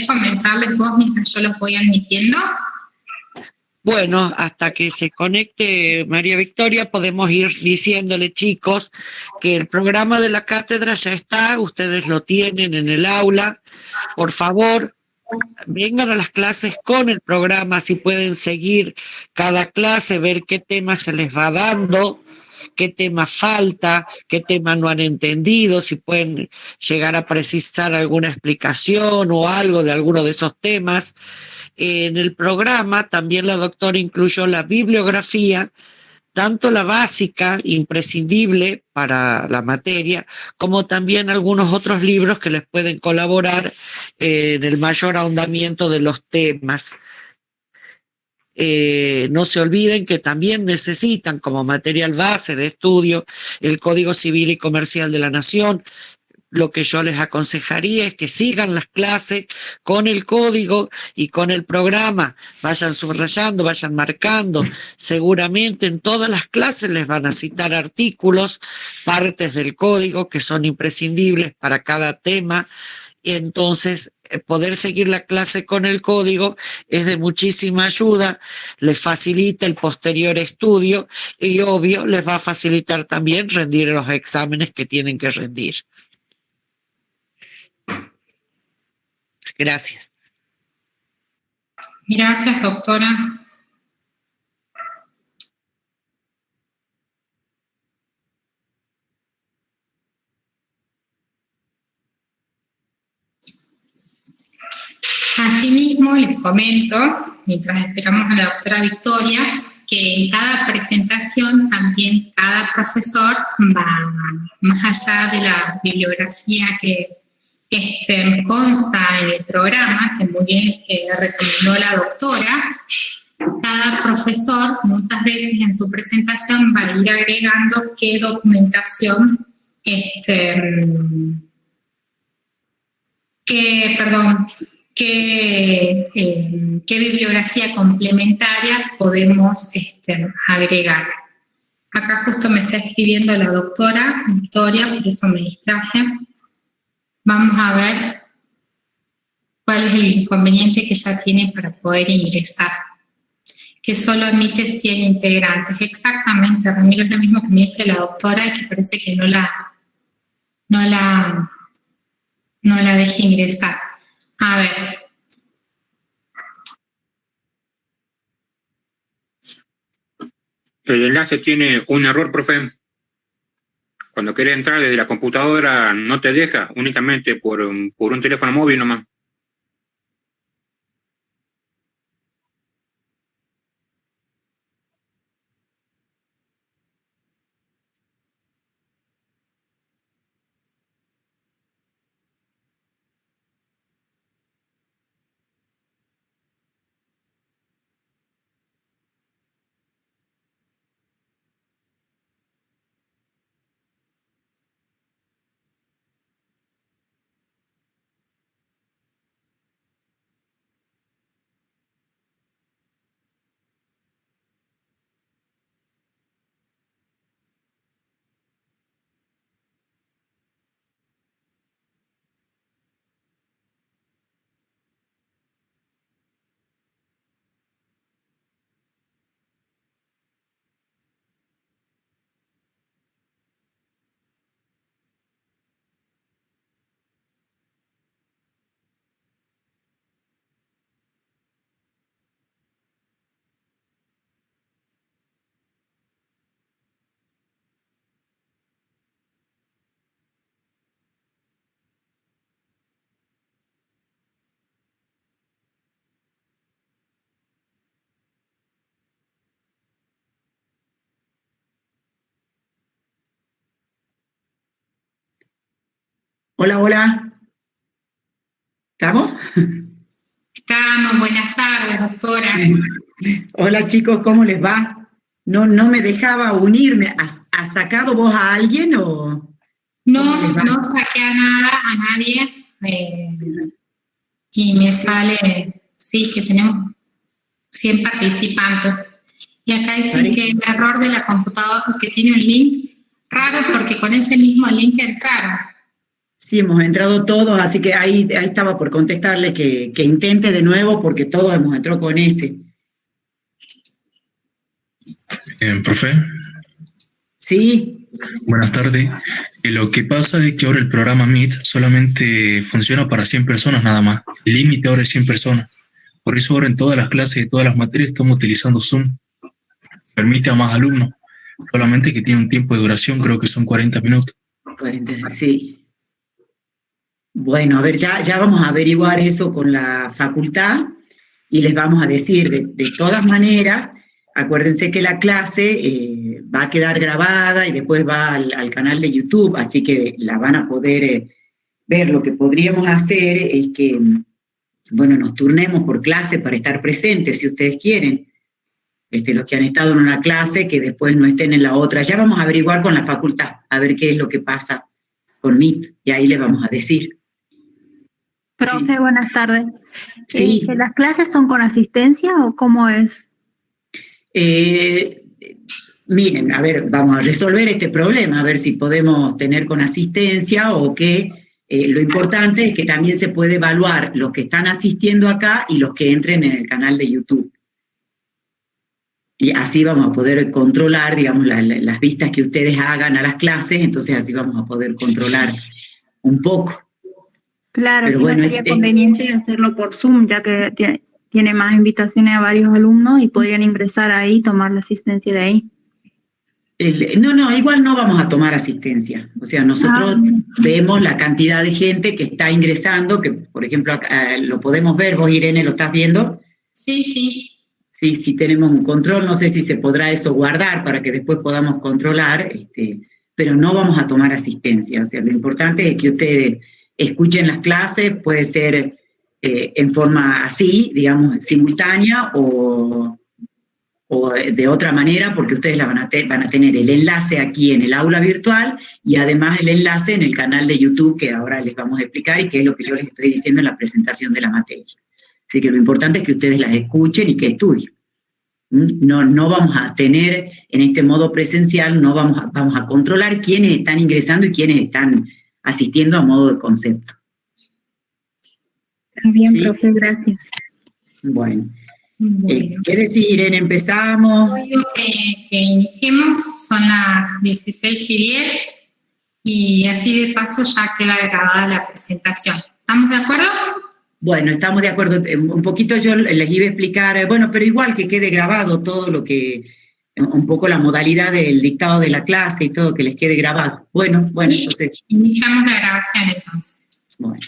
comentarles vos mientras yo los voy admitiendo? Bueno, hasta que se conecte María Victoria podemos ir diciéndole, chicos, que el programa de la cátedra ya está, ustedes lo tienen en el aula. Por favor, vengan a las clases con el programa, si pueden seguir cada clase, ver qué tema se les va dando, qué tema falta, qué tema no han entendido, si pueden llegar a precisar alguna explicación o algo de alguno de esos temas. En el programa también la doctora incluyó la bibliografía, tanto la básica, imprescindible para la materia, como también algunos otros libros que les pueden colaborar en el mayor ahondamiento de los temas. No se olviden que también necesitan como material base de estudio el Código Civil y Comercial de la Nación. Lo que yo les aconsejaría es que sigan las clases con el código y con el programa, vayan subrayando, vayan marcando. Seguramente en todas las clases les van a citar artículos, partes del código que son imprescindibles para cada tema. Y entonces poder seguir la clase con el código es de muchísima ayuda, les facilita el posterior estudio y obvio les va a facilitar también rendir los exámenes que tienen que rendir. Gracias. Gracias, doctora. Asimismo, les comento, mientras esperamos a la doctora Victoria, que en cada presentación también cada profesor va más allá de la bibliografía que consta en el programa, que muy bien recomendó la doctora. Cada profesor muchas veces en su presentación va a ir agregando qué documentación, qué bibliografía complementaria podemos agregar. Acá justo me está escribiendo la doctora Victoria, por eso me distraje. Vamos a ver cuál es el inconveniente que ella tiene para poder ingresar, que solo admite 100 integrantes. Exactamente, Ramiro, es lo mismo que me dice la doctora, y que parece que no la deje ingresar. A ver. El enlace tiene un error, profe. Cuando querés entrar desde la computadora no te deja, únicamente por un teléfono móvil nomás. Hola, hola. ¿Estamos? Estamos, buenas tardes, doctora. Hola chicos, ¿cómo les va? No me dejaba unirme. ¿Has sacado vos a alguien o...? No saqué a nadie, y me sale, sí, que tenemos 100 participantes. Y acá dicen que el error de la computadora, que tiene un link raro, porque con ese mismo link entraron. Sí, hemos entrado todos, así que ahí estaba por contestarle que intente de nuevo porque todos hemos entrado con ese. Profe, Sí, buenas tardes. Lo que pasa es que ahora el programa Meet solamente funciona para 100 personas nada más. El límite ahora es 100 personas. Por eso ahora en todas las clases y todas las materias estamos utilizando Zoom. Permite a más alumnos, solamente que tiene un tiempo de duración, creo que son 40 minutos. 40, sí. Bueno, a ver, ya vamos a averiguar eso con la facultad y les vamos a decir, de todas maneras, acuérdense que la clase va a quedar grabada y después va al canal de YouTube, así que la van a poder ver. Lo que podríamos hacer es que, bueno, nos turnemos por clase para estar presentes, si ustedes quieren. Los que han estado en una clase, que después no estén en la otra. Ya vamos a averiguar con la facultad, a ver qué es lo que pasa con Meet, y ahí les vamos a decir. Profe, Sí. buenas tardes. Sí. ¿Las clases son con asistencia o cómo es? Miren, a ver, vamos a resolver este problema, a ver si podemos tener con asistencia o qué. Lo importante es que también se puede evaluar los que están asistiendo acá y los que entren en el canal de YouTube. Y así vamos a poder controlar, digamos, las vistas que ustedes hagan a las clases, entonces así vamos a poder controlar un poco. Claro, Pero sí, bueno, no sería conveniente hacerlo por Zoom, ya que tiene más invitaciones a varios alumnos y podrían ingresar ahí y tomar la asistencia de ahí. No, igual no vamos a tomar asistencia. O sea, nosotros vemos la cantidad de gente que está ingresando, que por ejemplo acá, lo podemos ver, vos Irene, ¿lo estás viendo? Sí, sí. Sí, tenemos un control, no sé si se podrá eso guardar para que después podamos controlar, pero no vamos a tomar asistencia. O sea, lo importante es que ustedes escuchen las clases, puede ser en forma así, digamos, simultánea o de otra manera, porque ustedes van a tener el enlace aquí en el aula virtual y además el enlace en el canal de YouTube que ahora les vamos a explicar y que es lo que yo les estoy diciendo en la presentación de la materia. Así que lo importante es que ustedes las escuchen y que estudien. No vamos a tener en este modo presencial, vamos a controlar quiénes están ingresando y quiénes están asistiendo a modo de concepto. Está bien, ¿Sí? profe, gracias. Bueno. Bueno. ¿Qué decís, Irene? ¿Empezamos? Digo que iniciemos, son las 16:10 y así de paso ya queda grabada la presentación. ¿Estamos de acuerdo? Bueno, estamos de acuerdo. Un poquito yo les iba a explicar, bueno, pero igual que quede grabado todo lo que, un poco la modalidad del dictado de la clase y todo, que les quede grabado. Bueno, Sí, entonces. iniciamos la grabación entonces. Bueno.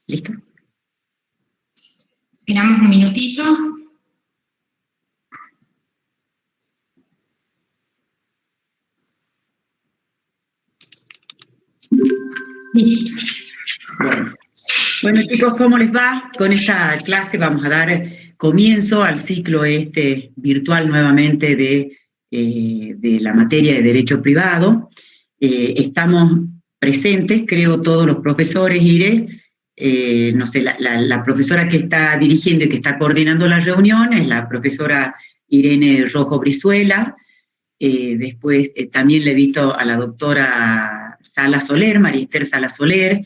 ¿Listo? Esperamos un minutito. Listo. Bueno, chicos, ¿cómo les va? Con esta clase vamos a dar comienzo al ciclo virtual nuevamente de la materia de Derecho Privado. Estamos presentes, creo, todos los profesores, Irene. No sé, la profesora que está dirigiendo y que está coordinando la reunión es la profesora Irene Rojo Brizuela. Después también le he visto a la doctora Sala Soler, María Esther Sala Soler,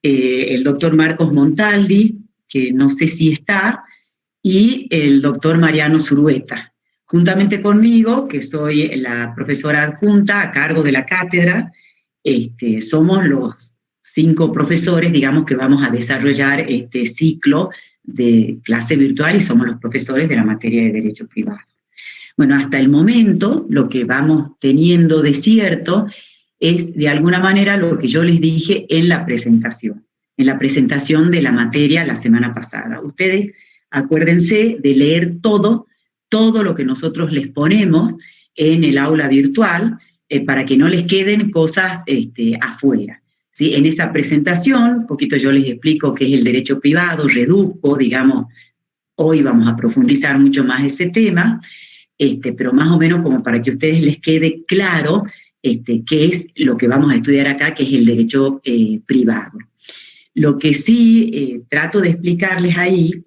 el doctor Marcos Montaldi, que no sé si está, y el doctor Mariano Zurueta. Juntamente conmigo, que soy la profesora adjunta a cargo de la cátedra, somos los 5 profesores, digamos, que vamos a desarrollar este ciclo de clase virtual y somos los profesores de la materia de Derecho Privado. Bueno, hasta el momento lo que vamos teniendo de cierto es de alguna manera lo que yo les dije en la presentación de la materia la semana pasada. Ustedes acuérdense de leer todo lo que nosotros les ponemos en el aula virtual para que no les queden cosas afuera. ¿Sí? En esa presentación, un poquito yo les explico qué es el derecho privado, reduzco, digamos, hoy vamos a profundizar mucho más ese tema, pero más o menos como para que a ustedes les quede claro qué es lo que vamos a estudiar acá, que es el derecho privado. Lo que sí trato de explicarles ahí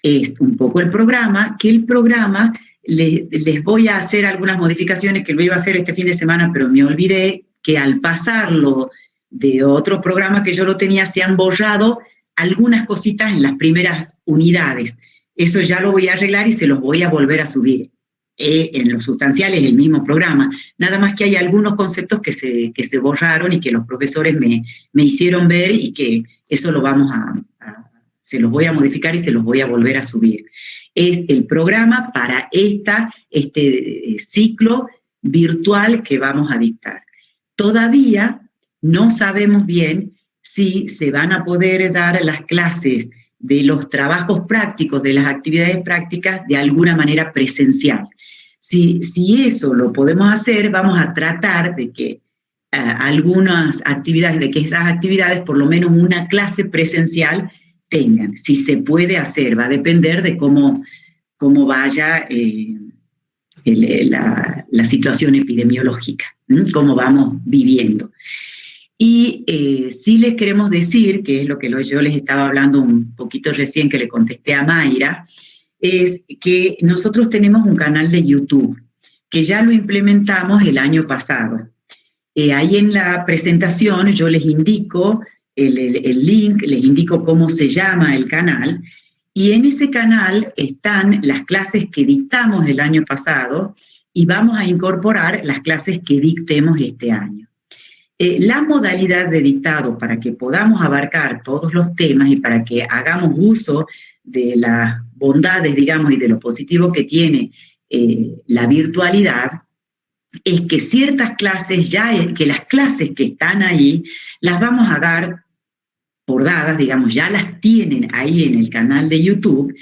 es un poco el programa, que el programa les voy a hacer algunas modificaciones que lo iba a hacer este fin de semana, pero me olvidé que al pasarlo de otro programa que yo lo tenía, se han borrado algunas cositas en las primeras unidades. Eso ya lo voy a arreglar y se los voy a volver a subir. En lo sustancial es el mismo programa, nada más que hay algunos conceptos que se borraron y que los profesores me hicieron ver y que eso lo vamos se los voy a modificar y se los voy a volver a subir. Es el programa para este ciclo virtual que vamos a dictar. Todavía no sabemos bien si se van a poder dar las clases de los trabajos prácticos, de las actividades prácticas, de alguna manera presencial. Si eso lo podemos hacer, vamos a tratar de que algunas actividades, de que esas actividades, por lo menos una clase presencial, tengan. Si se puede hacer, va a depender de cómo vaya la situación epidemiológica, cómo vamos viviendo. Y sí les queremos decir, que es lo que yo les estaba hablando un poquito recién que le contesté a Mayra, es que nosotros tenemos un canal de YouTube, que ya lo implementamos el año pasado. Ahí en la presentación yo les indico el link, les indico cómo se llama el canal, y en ese canal están las clases que dictamos el año pasado y vamos a incorporar las clases que dictemos este año. La modalidad de dictado, para que podamos abarcar todos los temas y para que hagamos uso de las bondades, digamos, y de lo positivo que tiene la virtualidad, es que ciertas clases, que las clases que están ahí, las vamos a dar por dadas, digamos, ya las tienen ahí en el canal de YouTube,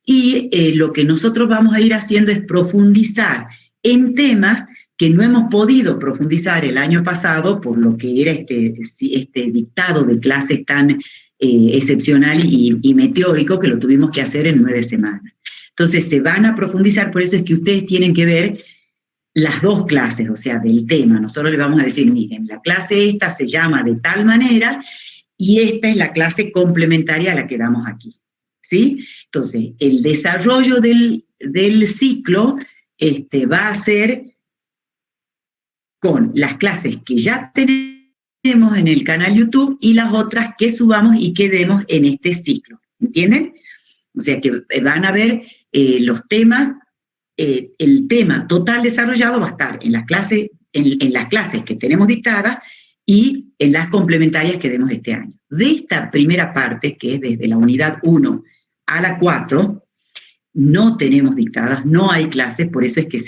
y lo que nosotros vamos a ir haciendo es profundizar en temas que no hemos podido profundizar el año pasado por lo que era este dictado de clases tan excepcional y meteórico que lo tuvimos que hacer en 9 semanas. Entonces se van a profundizar, por eso es que ustedes tienen que ver las dos clases, o sea, del tema. Nosotros les vamos a decir, miren, la clase esta se llama de tal manera y esta es la clase complementaria a la que damos aquí, ¿sí? Entonces, el desarrollo del ciclo va a ser con las clases que ya tenemos en el canal YouTube y las otras que subamos y que demos en este ciclo, ¿entienden? O sea que van a ver los temas, el tema total desarrollado va a estar en las clases que tenemos dictadas y en las complementarias que demos este año. De esta primera parte, que es desde la unidad 1 a la 4, no tenemos dictadas, no hay clases, por eso es que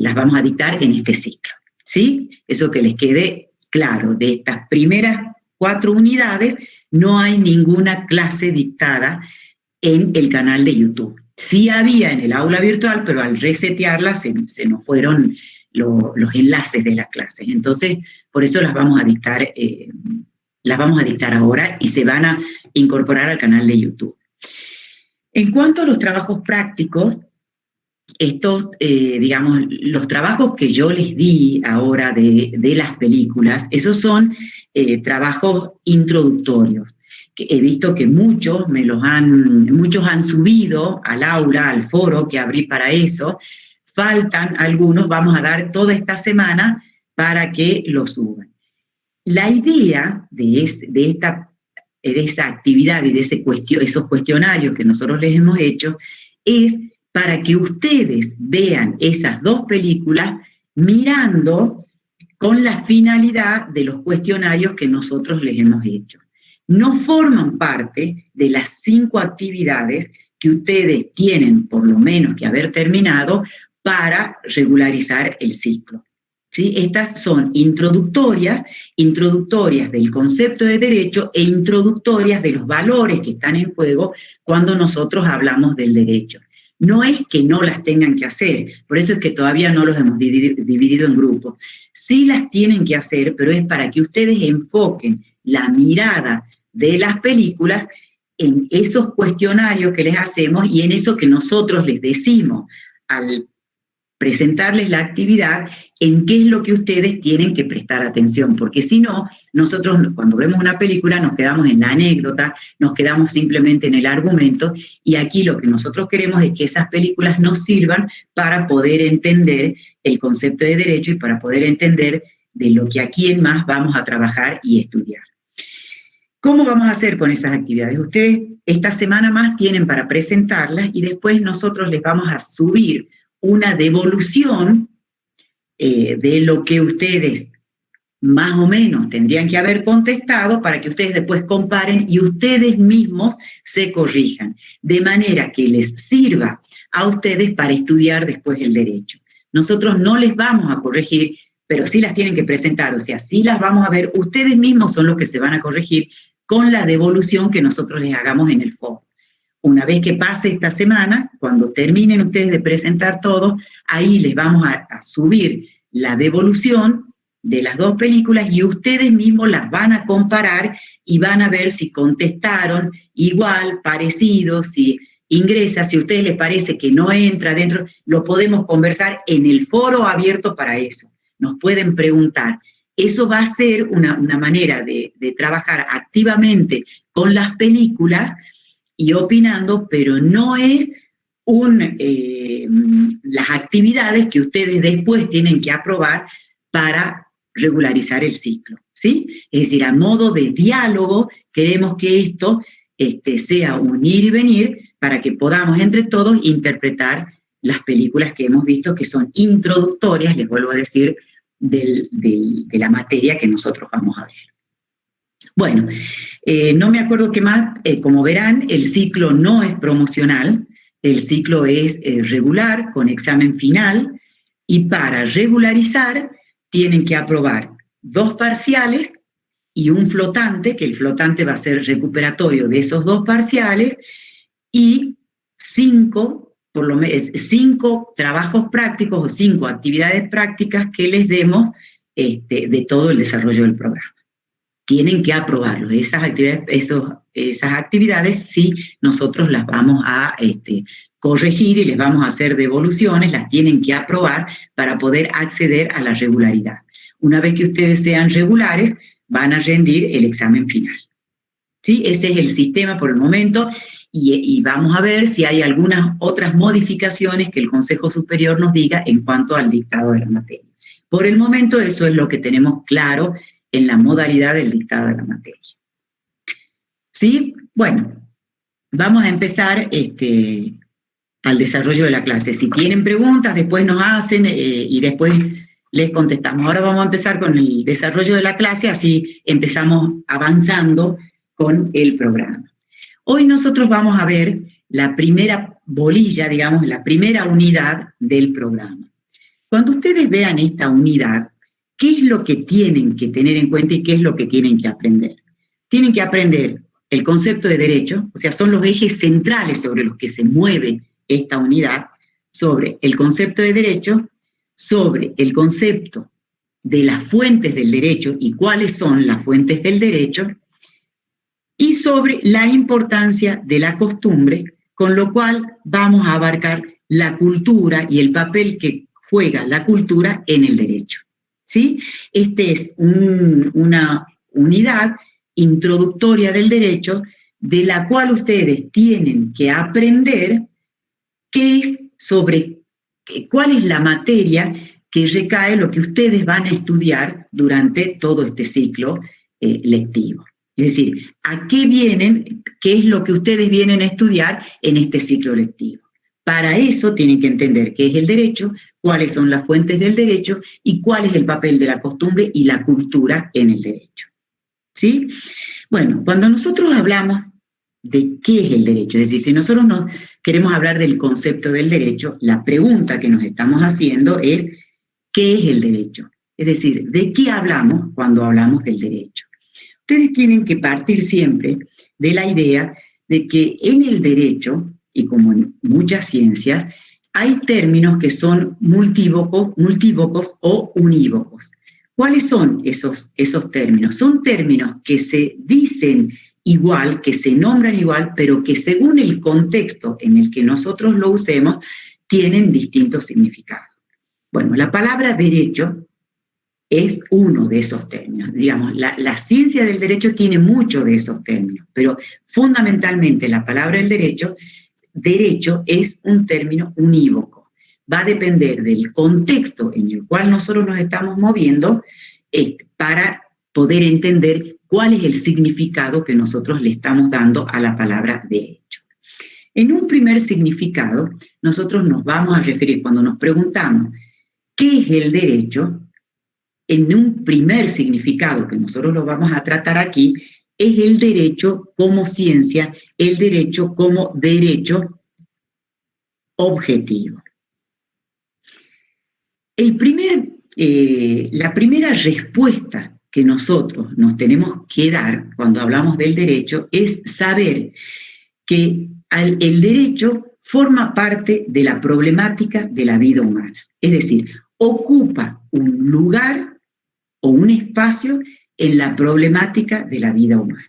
las vamos a dictar en este ciclo, ¿sí? Eso que les quede claro, de estas primeras 4 unidades no hay ninguna clase dictada en el canal de YouTube. Sí había en el aula virtual, pero al resetearla se nos fueron los enlaces de las clases. Entonces, por eso las vamos a dictar ahora y se van a incorporar al canal de YouTube. En cuanto a los trabajos prácticos, estos, digamos, los trabajos que yo les di ahora de las películas, esos son trabajos introductorios, que he visto que muchos han subido al aula, al foro que abrí para eso. Faltan algunos, vamos a dar toda esta semana para que lo suban. La idea de esa actividad y de esos cuestionarios que nosotros les hemos hecho es para que ustedes vean esas 2 películas mirando con la finalidad de los cuestionarios que nosotros les hemos hecho. No forman parte de las 5 actividades que ustedes tienen por lo menos que haber terminado para regularizar el ciclo, ¿sí? Estas son introductorias del concepto de derecho e introductorias de los valores que están en juego cuando nosotros hablamos del derecho. No es que no las tengan que hacer, por eso es que todavía no los hemos dividido en grupos. Sí las tienen que hacer, pero es para que ustedes enfoquen la mirada de las películas en esos cuestionarios que les hacemos y en eso que nosotros les decimos al presentarles la actividad en qué es lo que ustedes tienen que prestar atención, porque si no, nosotros cuando vemos una película nos quedamos en la anécdota, nos quedamos simplemente en el argumento, y aquí lo que nosotros queremos es que esas películas nos sirvan para poder entender el concepto de derecho y para poder entender de lo que aquí en más vamos a trabajar y estudiar. ¿Cómo vamos a hacer con esas actividades? Ustedes esta semana más tienen para presentarlas y después nosotros les vamos a subir una devolución de lo que ustedes más o menos tendrían que haber contestado para que ustedes después comparen y ustedes mismos se corrijan, de manera que les sirva a ustedes para estudiar después el derecho. Nosotros no les vamos a corregir, pero sí las tienen que presentar, o sea, sí las vamos a ver, ustedes mismos son los que se van a corregir con la devolución que nosotros les hagamos en el foro. Una vez que pase esta semana, cuando terminen ustedes de presentar todo, ahí les vamos a subir la devolución de las dos películas y ustedes mismos las van a comparar y van a ver si contestaron igual, parecido, si ingresa, si a ustedes les parece que no entra dentro, lo podemos conversar en el foro abierto para eso. Nos pueden preguntar. Eso va a ser una manera de trabajar activamente con las películas y opinando, pero no es las actividades que ustedes después tienen que aprobar para regularizar el ciclo, ¿sí? Es decir, a modo de diálogo, queremos que esto sea un ir y venir para que podamos entre todos interpretar las películas que hemos visto, que son introductorias, les vuelvo a decir, de la materia que nosotros vamos a ver. Bueno, no me acuerdo qué más, como verán, el ciclo no es promocional, el ciclo es regular, con examen final, y para regularizar tienen que aprobar 2 parciales y un flotante, que el flotante va a ser recuperatorio de esos 2 parciales, y 5 trabajos prácticos o 5 actividades prácticas que les demos de todo el desarrollo del programa. Tienen que aprobarlo. Esas actividades sí nosotros las vamos a corregir y les vamos a hacer devoluciones, las tienen que aprobar para poder acceder a la regularidad. Una vez que ustedes sean regulares, van a rendir el examen final. ¿Sí? Ese es el sistema por el momento. Y vamos a ver si hay algunas otras modificaciones que el Consejo Superior nos diga en cuanto al dictado de la materia. Por el momento eso es lo que tenemos claro en la modalidad del dictado de la materia. ¿Sí? Bueno, vamos a empezar al desarrollo de la clase. Si tienen preguntas, después nos hacen y después les contestamos. Ahora vamos a empezar con el desarrollo de la clase, así empezamos avanzando con el programa. Hoy nosotros vamos a ver la primera bolilla, digamos, la primera unidad del programa. Cuando ustedes vean esta unidad, ¿qué es lo que tienen que tener en cuenta y qué es lo que tienen que aprender? Tienen que aprender el concepto de derecho, o sea, son los ejes centrales sobre los que se mueve esta unidad, sobre el concepto de derecho, sobre el concepto de las fuentes del derecho y cuáles son las fuentes del derecho, y sobre la importancia de la costumbre, con lo cual vamos a abarcar la cultura y el papel que juega la cultura en el derecho. ¿Sí? Este es una unidad introductoria del derecho de la cual ustedes tienen que aprender cuál es la materia que recae lo que ustedes van a estudiar durante todo este ciclo lectivo. Es decir, ¿a qué vienen? ¿Qué es lo que ustedes vienen a estudiar en este ciclo lectivo? Para eso tienen que entender qué es el derecho, cuáles son las fuentes del derecho y cuál es el papel de la costumbre y la cultura en el derecho. ¿Sí? Bueno, cuando nosotros hablamos de qué es el derecho, es decir, si nosotros no queremos hablar del concepto del derecho, la pregunta que nos estamos haciendo es ¿qué es el derecho? Es decir, ¿de qué hablamos cuando hablamos del derecho? Ustedes tienen que partir siempre de la idea de que en el derecho, y como en muchas ciencias, hay términos que son multívocos o unívocos. ¿Cuáles son esos términos? Son términos que se dicen igual, que se nombran igual, pero que según el contexto en el que nosotros lo usemos, tienen distintos significados. Bueno, la palabra derecho es uno de esos términos. Digamos, la ciencia del derecho tiene muchos de esos términos, pero fundamentalmente la palabra del derecho es un término unívoco. Va a depender del contexto en el cual nosotros nos estamos moviendo para poder entender cuál es el significado que nosotros le estamos dando a la palabra derecho. En un primer significado, nosotros nos vamos a referir, cuando nos preguntamos ¿qué es el derecho? En un primer significado que nosotros lo vamos a tratar aquí, es el derecho como ciencia, el derecho como derecho objetivo. La primera respuesta que nosotros nos tenemos que dar cuando hablamos del derecho es saber que el derecho forma parte de la problemática de la vida humana. Es decir, ocupa un lugar o un espacio en la problemática de la vida humana.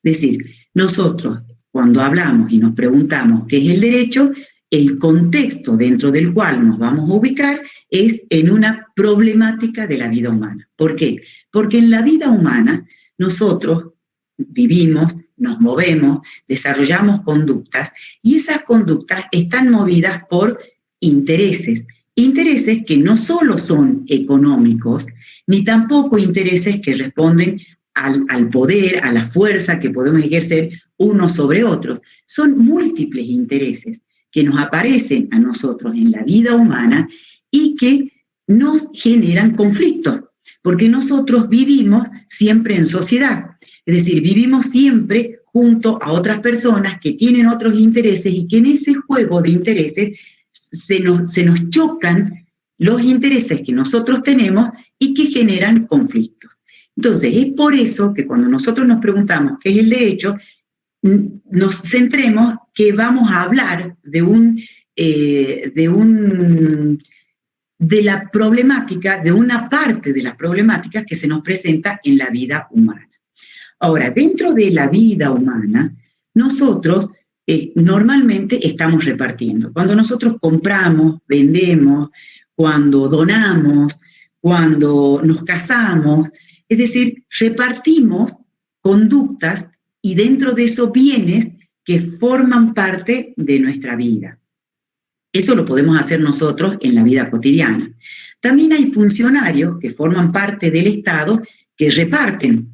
Es decir, nosotros cuando hablamos y nos preguntamos qué es el derecho, el contexto dentro del cual nos vamos a ubicar es en una problemática de la vida humana. ¿Por qué? Porque en la vida humana nosotros vivimos, nos movemos, desarrollamos conductas y esas conductas están movidas por intereses. Intereses que no solo son económicos, ni tampoco intereses que responden al poder, a la fuerza que podemos ejercer unos sobre otros. Son múltiples intereses que nos aparecen a nosotros en la vida humana y que nos generan conflictos, porque nosotros vivimos siempre en sociedad. Es decir, vivimos siempre junto a otras personas que tienen otros intereses y que en ese juego de intereses se nos chocan los intereses que nosotros tenemos y que generan conflictos. Entonces, es por eso que cuando nosotros nos preguntamos qué es el derecho, nos centremos que vamos a hablar de la problemática, de una parte de las problemáticas que se nos presenta en la vida humana. Ahora, dentro de la vida humana, nosotros normalmente estamos repartiendo. Cuando nosotros compramos, vendemos, cuando donamos, cuando nos casamos, es decir, repartimos conductas y dentro de eso bienes que forman parte de nuestra vida. Eso lo podemos hacer nosotros en la vida cotidiana. También hay funcionarios que forman parte del Estado que reparten.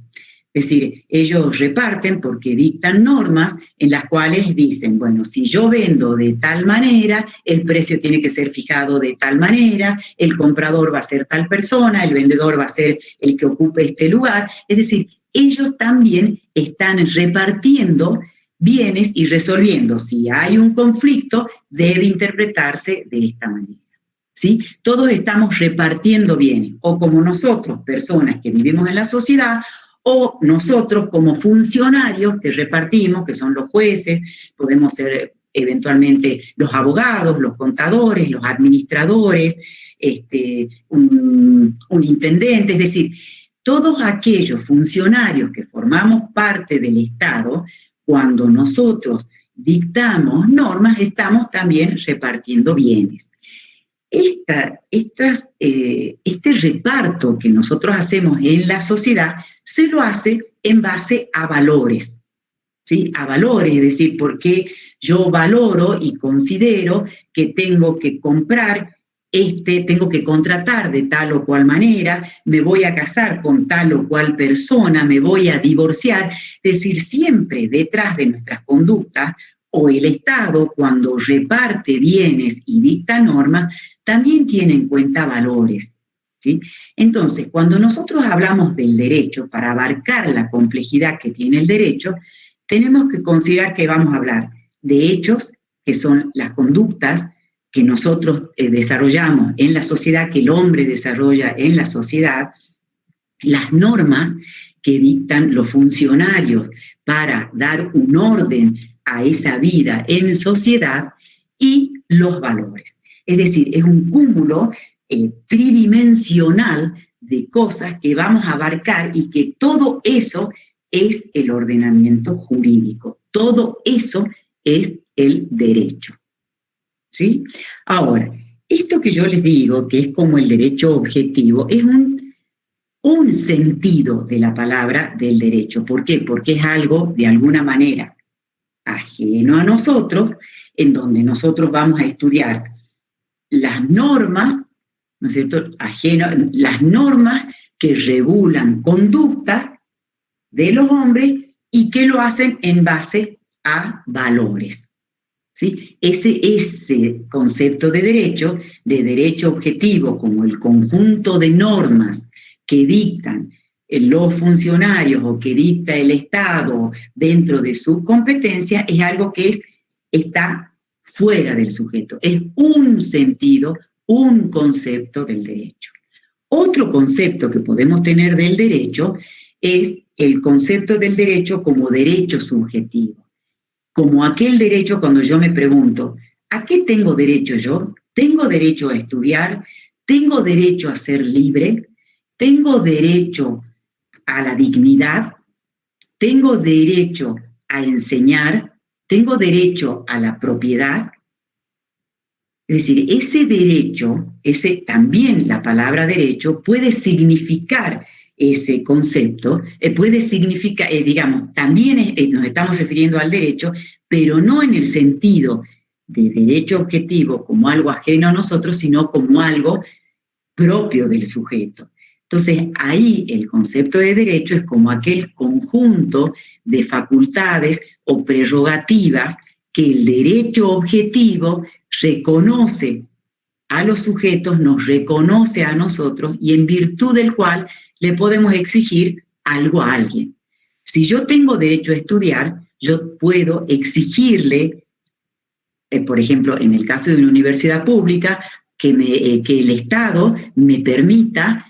Es decir, ellos reparten porque dictan normas en las cuales dicen, bueno, si yo vendo de tal manera, el precio tiene que ser fijado de tal manera, el comprador va a ser tal persona, el vendedor va a ser el que ocupe este lugar. Es decir, ellos también están repartiendo bienes y resolviendo. Si hay un conflicto, debe interpretarse de esta manera. ¿Sí? Todos estamos repartiendo bienes, o como nosotros, personas que vivimos en la sociedad, o nosotros como funcionarios que repartimos, que son los jueces, podemos ser eventualmente los abogados, los contadores, los administradores, un intendente, es decir, todos aquellos funcionarios que formamos parte del Estado, cuando nosotros dictamos normas, estamos también repartiendo bienes. Este reparto que nosotros hacemos en la sociedad se lo hace en base a valores, ¿sí? A valores, es decir, porque yo valoro y considero que tengo que comprar, tengo que contratar de tal o cual manera, me voy a casar con tal o cual persona, me voy a divorciar. Es decir, siempre detrás de nuestras conductas, o el Estado, cuando reparte bienes y dicta normas, también tiene en cuenta valores, ¿sí? Entonces, cuando nosotros hablamos del derecho, para abarcar la complejidad que tiene el derecho, tenemos que considerar que vamos a hablar de hechos, que son las conductas que nosotros desarrollamos en la sociedad, que el hombre desarrolla en la sociedad, las normas que dictan los funcionarios para dar un orden a esa vida en sociedad y los valores. Es decir, es un cúmulo tridimensional de cosas que vamos a abarcar y que todo eso es el ordenamiento jurídico. Todo eso es el derecho. ¿Sí? Ahora, Esto que yo les digo, que es como el derecho objetivo, es un sentido de la palabra del derecho. ¿Por qué? Porque es algo, de alguna manera, ajeno a nosotros, en donde nosotros vamos a estudiar las normas, ¿no es cierto?, las normas que regulan conductas de los hombres y que lo hacen en base a valores. ¿Sí? Ese concepto de derecho objetivo, como el conjunto de normas que dictan los funcionarios o que dicta el Estado dentro de sus competencias, es algo que está fuera del sujeto. Es un sentido, un concepto del derecho. Otro concepto que podemos tener del derecho es el concepto del derecho como derecho subjetivo. Como aquel derecho cuando yo me pregunto, ¿a qué tengo derecho yo? ¿Tengo derecho a estudiar? ¿Tengo derecho a ser libre? ¿Tengo derecho a la dignidad? ¿Tengo derecho a enseñar? ¿Tengo derecho a la propiedad? Es decir, ese derecho, también la palabra derecho puede significar ese concepto, puede significar, también nos estamos refiriendo al derecho, pero no en el sentido de derecho objetivo como algo ajeno a nosotros, sino como algo propio del sujeto. Entonces, ahí el concepto de derecho es como aquel conjunto de facultades o prerrogativas que el derecho objetivo reconoce a los sujetos, nos reconoce a nosotros y en virtud del cual le podemos exigir algo a alguien. Si yo tengo derecho a estudiar, yo puedo exigirle, por ejemplo, en el caso de una universidad pública, que el Estado me permita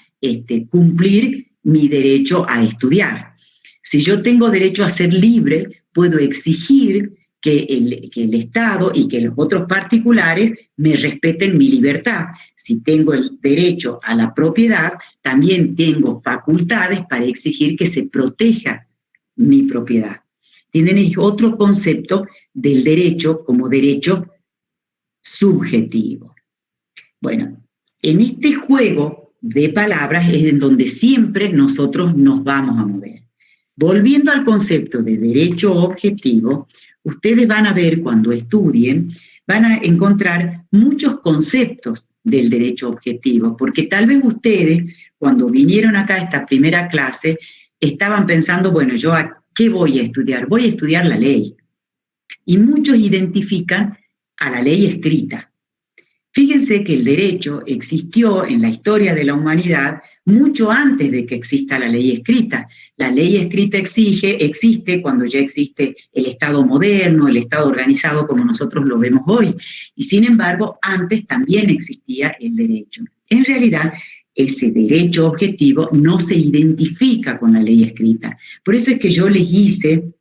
cumplir mi derecho a estudiar. Si yo tengo derecho a ser libre, puedo exigir que el Estado y que los otros particulares me respeten mi libertad. Si tengo el derecho a la propiedad, también tengo facultades para exigir que se proteja mi propiedad. Tienen otro concepto del derecho como derecho subjetivo. Bueno, en este juego de palabras es en donde siempre nosotros nos vamos a mover. Volviendo al concepto de derecho objetivo, ustedes van a ver cuando estudien, van a encontrar muchos conceptos del derecho objetivo, porque tal vez ustedes, cuando vinieron acá a esta primera clase, estaban pensando, bueno, ¿yo a qué voy a estudiar? Voy a estudiar la ley. Y muchos identifican a la ley escrita. Fíjense que el derecho existió en la historia de la humanidad mucho antes de que exista la ley escrita. La ley escrita existe cuando ya existe el Estado moderno, el Estado organizado como nosotros lo vemos hoy. Y sin embargo, antes también existía el derecho. En realidad, ese derecho objetivo no se identifica con la ley escrita. Por eso es que yo les hice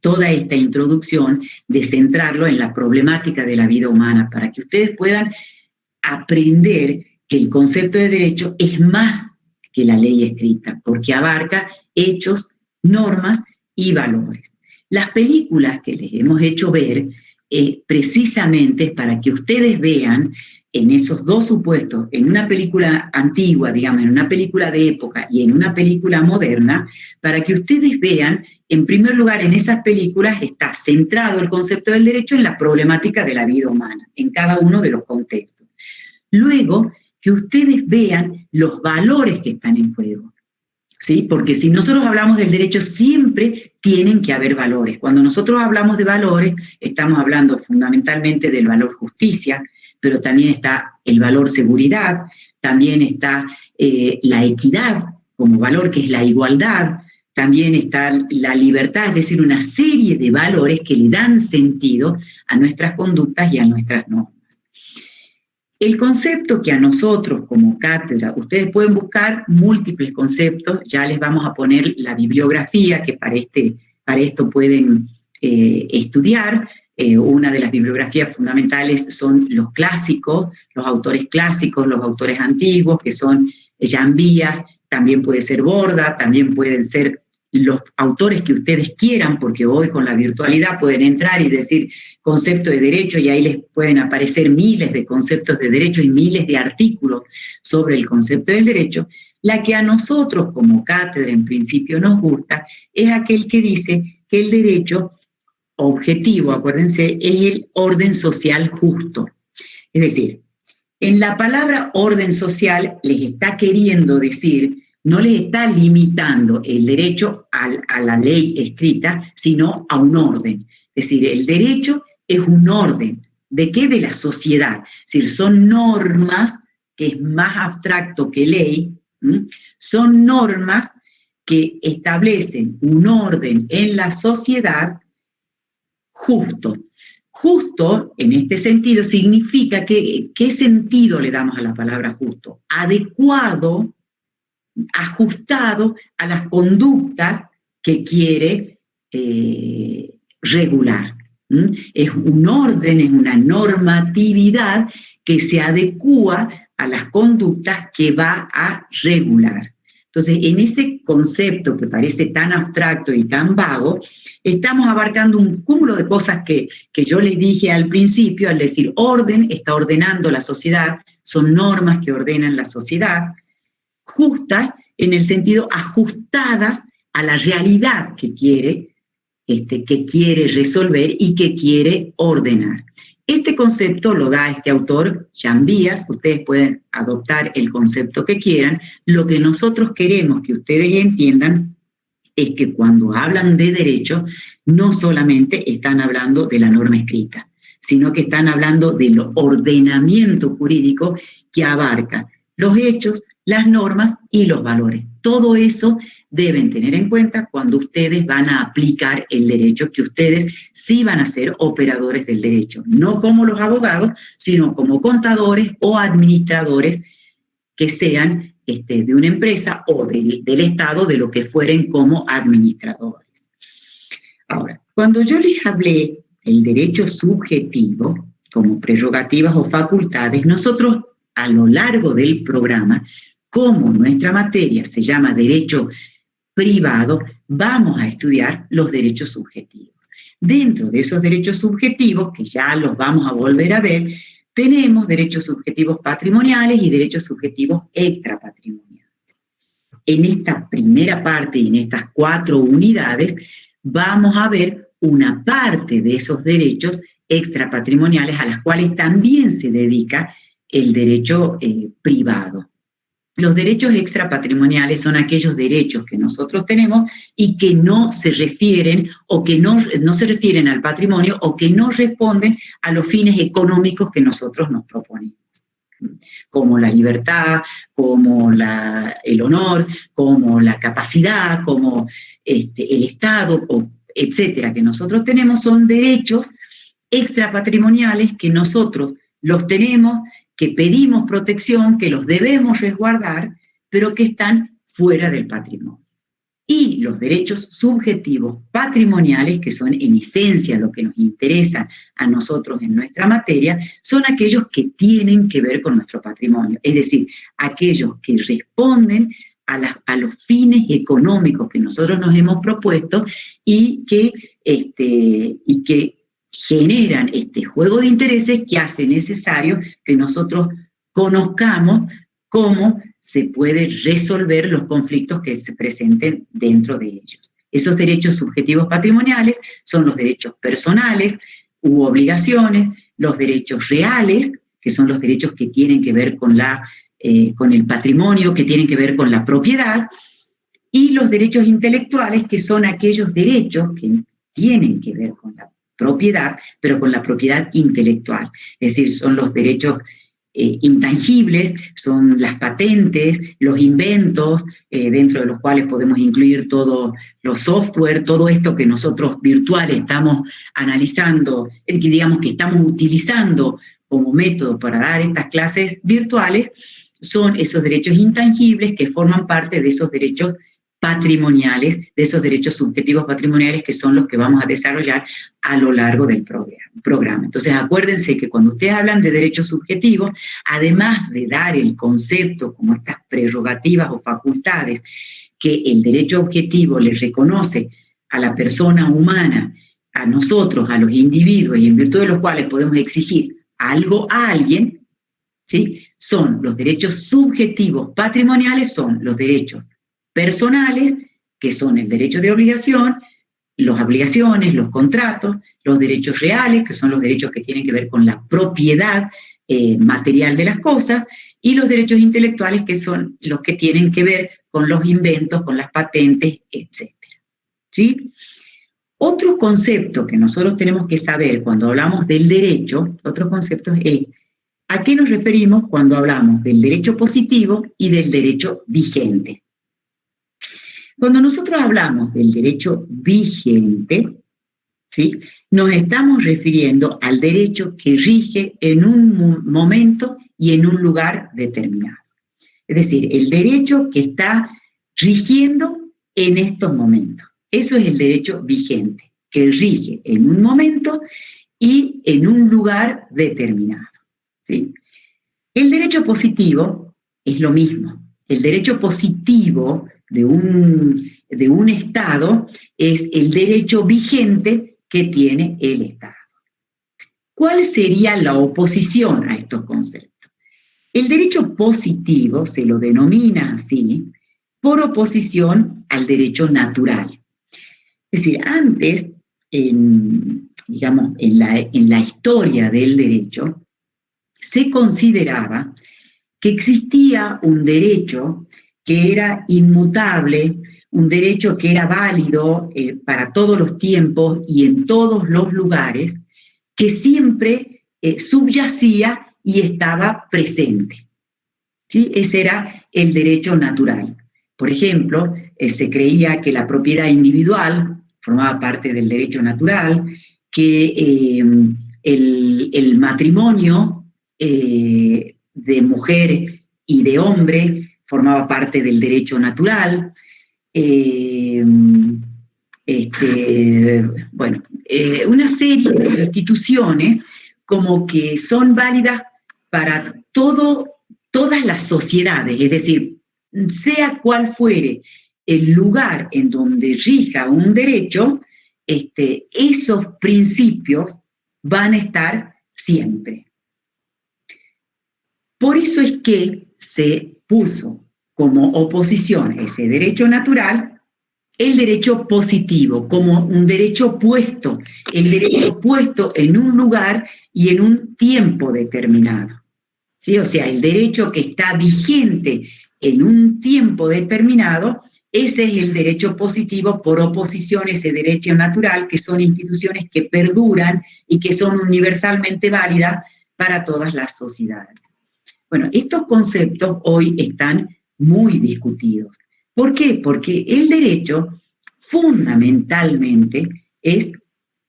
toda esta introducción de centrarlo en la problemática de la vida humana, para que ustedes puedan aprender que el concepto de derecho es más que la ley escrita, porque abarca hechos, normas y valores. Las películas que les hemos hecho ver precisamente es para que ustedes vean en esos dos supuestos, en una película antigua, digamos, en una película de época y en una película moderna, para que ustedes vean, en primer lugar, en esas películas está centrado el concepto del derecho en la problemática de la vida humana, en cada uno de los contextos. Luego, que ustedes vean los valores que están en juego, ¿sí? Porque si nosotros hablamos del derecho, siempre tienen que haber valores. Cuando nosotros hablamos de valores, estamos hablando fundamentalmente del valor justicia, pero también está el valor seguridad, también está la equidad como valor, que es la igualdad, también está la libertad, es decir, una serie de valores que le dan sentido a nuestras conductas y a nuestras normas. El concepto que a nosotros como cátedra, ustedes pueden buscar múltiples conceptos, ya les vamos a poner la bibliografía que para esto pueden estudiar. Una de las bibliografías fundamentales son los clásicos, los autores clásicos, los autores antiguos, que son Jan Bias, también puede ser Borda, también pueden ser los autores que ustedes quieran, porque hoy con la virtualidad pueden entrar y decir concepto de derecho y ahí les pueden aparecer miles de conceptos de derecho y miles de artículos sobre el concepto del derecho. La que a nosotros como cátedra en principio nos gusta es aquel que dice que el derecho objetivo, acuérdense, es el orden social justo. Es decir, en la palabra orden social les está queriendo decir, no les está limitando el derecho a la ley escrita, sino a un orden. Es decir, el derecho es un orden. ¿De qué? De la sociedad. Es decir, son normas, que es más abstracto que ley, son normas que establecen un orden en la sociedad justo. Justo, en este sentido, significa que, ¿qué sentido le damos a la palabra justo? Adecuado, ajustado a las conductas que quiere regular. Es un orden, es una normatividad que se adecúa a las conductas que va a regular. Entonces, en ese concepto que parece tan abstracto y tan vago, estamos abarcando un cúmulo de cosas que yo les dije al principio, al decir orden, está ordenando la sociedad, son normas que ordenan la sociedad, justas en el sentido ajustadas a la realidad que quiere resolver y que quiere ordenar. Este concepto lo da este autor, Jan Bias. Ustedes pueden adoptar el concepto que quieran. Lo que nosotros queremos que ustedes entiendan es que cuando hablan de derecho, no solamente están hablando de la norma escrita, sino que están hablando del ordenamiento jurídico que abarca los hechos, las normas y los valores. Todo eso deben tener en cuenta cuando ustedes van a aplicar el derecho, que ustedes sí van a ser operadores del derecho, no como los abogados, sino como contadores o administradores que sean de una empresa o del Estado, de lo que fueren como administradores. Ahora, cuando yo les hablé del derecho subjetivo, como prerrogativas o facultades, nosotros a lo largo del programa, como nuestra materia se llama derecho privado, vamos a estudiar los derechos subjetivos. Dentro de esos derechos subjetivos, que ya los vamos a volver a ver, tenemos derechos subjetivos patrimoniales y derechos subjetivos extrapatrimoniales. En esta primera parte y en estas 4 unidades vamos a ver una parte de esos derechos extrapatrimoniales a las cuales también se dedica el derecho privado. Los derechos extrapatrimoniales son aquellos derechos que nosotros tenemos y que no se refieren o que no se refieren al patrimonio o que no responden a los fines económicos que nosotros nos proponemos, como la libertad, como el honor, como la capacidad, como el Estado, etcétera, que nosotros tenemos. Son derechos extrapatrimoniales que nosotros los tenemos, que pedimos protección, que los debemos resguardar, pero que están fuera del patrimonio. Y los derechos subjetivos patrimoniales, que son en esencia lo que nos interesa a nosotros en nuestra materia, son aquellos que tienen que ver con nuestro patrimonio, es decir, aquellos que responden a los fines económicos que nosotros nos hemos propuesto y que generan este juego de intereses que hace necesario que nosotros conozcamos cómo se puede resolver los conflictos que se presenten dentro de ellos. Esos derechos subjetivos patrimoniales son los derechos personales u obligaciones, los derechos reales, que son los derechos que tienen que ver con el patrimonio, que tienen que ver con la propiedad, y los derechos intelectuales, que son aquellos derechos que tienen que ver con la propiedad, pero con la propiedad intelectual. Es decir, son los derechos intangibles, son las patentes, los inventos, dentro de los cuales podemos incluir todos los software, todo esto que nosotros virtuales estamos analizando, que digamos que estamos utilizando como método para dar estas clases virtuales, son esos derechos intangibles que forman parte de esos derechos patrimoniales, de esos derechos subjetivos patrimoniales, que son los que vamos a desarrollar a lo largo del programa. Entonces, acuérdense que cuando ustedes hablan de derechos subjetivos, además de dar el concepto como estas prerrogativas o facultades que el derecho objetivo le reconoce a la persona humana, a nosotros, a los individuos, y en virtud de los cuales podemos exigir algo a alguien, ¿sí? Son los derechos subjetivos patrimoniales, son los derechos personales, que son el derecho de obligación, las obligaciones, los contratos, los derechos reales, que son los derechos que tienen que ver con la propiedad material de las cosas, y los derechos intelectuales, que son los que tienen que ver con los inventos, con las patentes, etc. ¿Sí? Otro concepto que nosotros tenemos que saber cuando hablamos del derecho, otro concepto es ¿a qué nos referimos cuando hablamos del derecho positivo y del derecho vigente? Cuando nosotros hablamos del derecho vigente, ¿sí?, nos estamos refiriendo al derecho que rige en un momento y en un lugar determinado. Es decir, el derecho que está rigiendo en estos momentos. Eso es el derecho vigente, que rige en un momento y en un lugar determinado, ¿sí? El derecho positivo es lo mismo. El derecho positivo de un Estado es el derecho vigente que tiene el Estado. ¿Cuál sería la oposición a estos conceptos? El derecho positivo se lo denomina así por oposición al derecho natural. Es decir, antes, en la historia del derecho, se consideraba que existía un derecho que era inmutable, un derecho que era válido para todos los tiempos y en todos los lugares, que siempre subyacía y estaba presente, ¿sí? Ese era el derecho natural. Por ejemplo, se creía que la propiedad individual formaba parte del derecho natural, que el matrimonio de mujer y de hombre formaba parte del derecho natural, una serie de instituciones como que son válidas para todas las sociedades, es decir, sea cual fuere el lugar en donde rija un derecho, esos principios van a estar siempre. Por eso es que se puso como oposición a ese derecho natural el derecho positivo, como un derecho puesto, el derecho puesto en un lugar y en un tiempo determinado, ¿sí? O sea, el derecho que está vigente en un tiempo determinado, ese es el derecho positivo por oposición a ese derecho natural, que son instituciones que perduran y que son universalmente válidas para todas las sociedades. Bueno, estos conceptos hoy están muy discutidos. ¿Por qué? Porque el derecho fundamentalmente es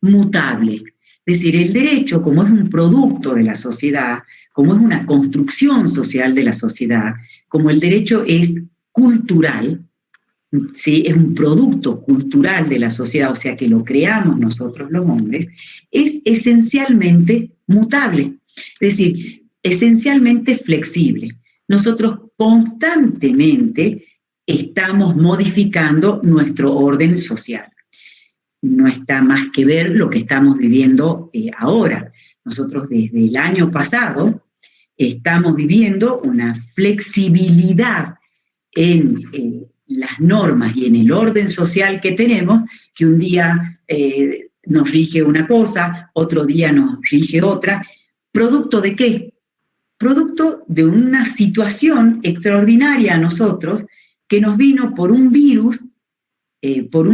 mutable. Es decir, el derecho, como es un producto de la sociedad, como es una construcción social de la sociedad, como el derecho es cultural, ¿sí?, es un producto cultural de la sociedad, o sea que lo creamos nosotros los hombres, es esencialmente mutable. Es decir, esencialmente flexible. Nosotros constantemente estamos modificando nuestro orden social. No está más que ver lo que estamos viviendo ahora. Nosotros desde el año pasado estamos viviendo una flexibilidad en las normas y en el orden social que tenemos, que un día nos rige una cosa, otro día nos rige otra. ¿Producto de qué? Producto de una situación extraordinaria a nosotros que nos vino por un virus, por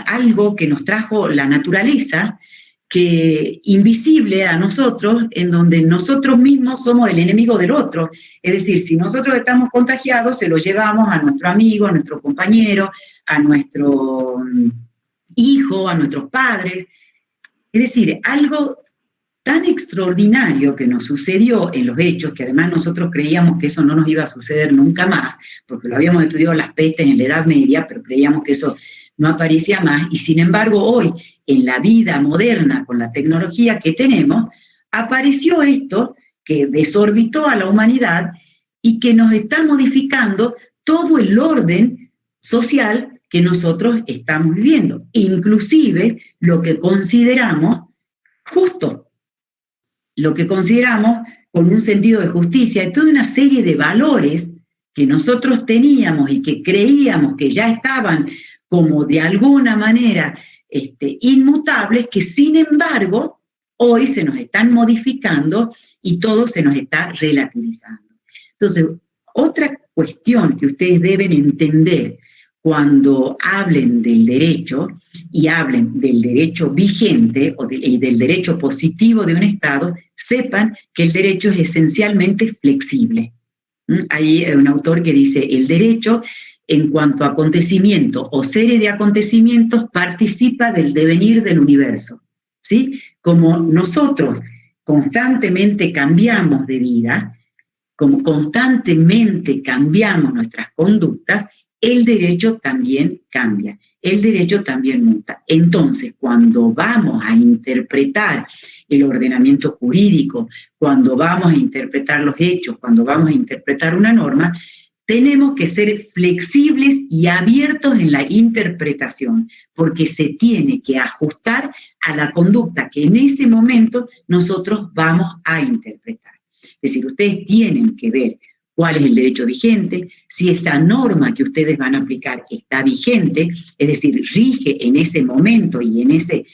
algo que nos trajo la naturaleza, que invisible a nosotros, en donde nosotros mismos somos el enemigo del otro. Es decir, si nosotros estamos contagiados, se lo llevamos a nuestro amigo, a nuestro compañero, a nuestro hijo, a nuestros padres. Es decir, algo tan extraordinario que nos sucedió en los hechos, que además nosotros creíamos que eso no nos iba a suceder nunca más, porque lo habíamos estudiado las pestes en la Edad Media, pero creíamos que eso no aparecía más, y sin embargo hoy, en la vida moderna, con la tecnología que tenemos, apareció esto que desorbitó a la humanidad y que nos está modificando todo el orden social que nosotros estamos viviendo, inclusive lo que consideramos justo, lo que consideramos con un sentido de justicia, y toda una serie de valores que nosotros teníamos y que creíamos que ya estaban como de alguna manera inmutables, que sin embargo hoy se nos están modificando y todo se nos está relativizando. Entonces, otra cuestión que ustedes deben entender cuando hablen del derecho y hablen del derecho vigente y del derecho positivo de un Estado, sepan que el derecho es esencialmente flexible. Hay un autor que dice, el derecho en cuanto a acontecimiento o serie de acontecimientos participa del devenir del universo, ¿sí? Como nosotros constantemente cambiamos de vida, como constantemente cambiamos nuestras conductas, el derecho también cambia, el derecho también muta. Entonces, cuando vamos a interpretar el ordenamiento jurídico, cuando vamos a interpretar los hechos, cuando vamos a interpretar una norma, tenemos que ser flexibles y abiertos en la interpretación, porque se tiene que ajustar a la conducta que en ese momento nosotros vamos a interpretar. Es decir, ustedes tienen que ver cuál es el derecho vigente, si esa norma que ustedes van a aplicar está vigente, es decir, rige en ese momento y en ese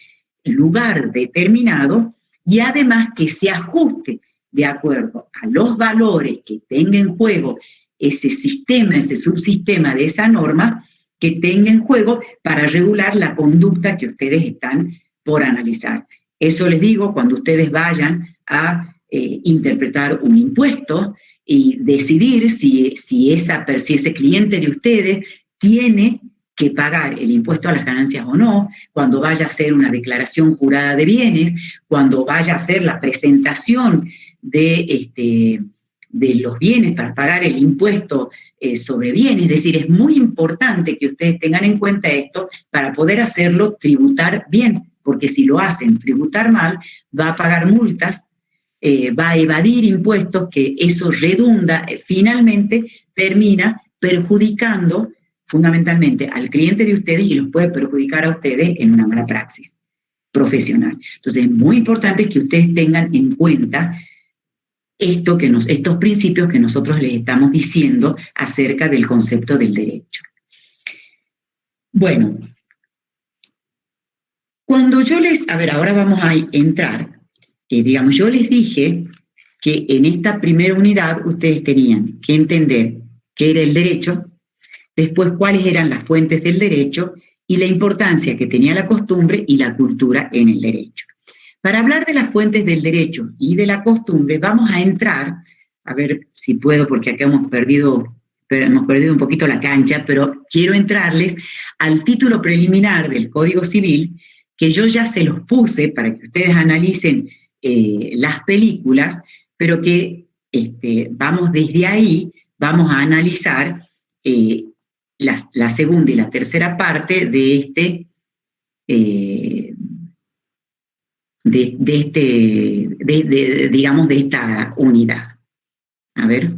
lugar determinado, y además que se ajuste de acuerdo a los valores que tenga en juego ese sistema, ese subsistema de esa norma, que tenga en juego para regular la conducta que ustedes están por analizar. Eso les digo cuando ustedes vayan a interpretar un impuesto y decidir si ese cliente de ustedes tiene que pagar el impuesto a las ganancias o no, cuando vaya a hacer una declaración jurada de bienes, cuando vaya a hacer la presentación de los bienes para pagar el impuesto sobre bienes. Es decir, es muy importante que ustedes tengan en cuenta esto para poder hacerlo tributar bien, porque si lo hacen tributar mal, va a pagar multas, va a evadir impuestos, que eso redunda, finalmente termina perjudicando fundamentalmente al cliente de ustedes y los puede perjudicar a ustedes en una mala praxis profesional. Entonces es muy importante que ustedes tengan en cuenta estos principios que nosotros les estamos diciendo acerca del concepto del derecho. Bueno, cuando yo ahora vamos a entrar, yo les dije que en esta primera unidad ustedes tenían que entender qué era el derecho, después cuáles eran las fuentes del derecho y la importancia que tenía la costumbre y la cultura en el derecho. Para hablar de las fuentes del derecho y de la costumbre, vamos a entrar, a ver si puedo, porque acá hemos perdido un poquito la cancha, pero quiero entrarles al título preliminar del Código Civil, que yo ya se los puse para que ustedes analicen las películas, pero que vamos desde ahí, vamos a analizar la segunda y la tercera parte de esta unidad. A ver.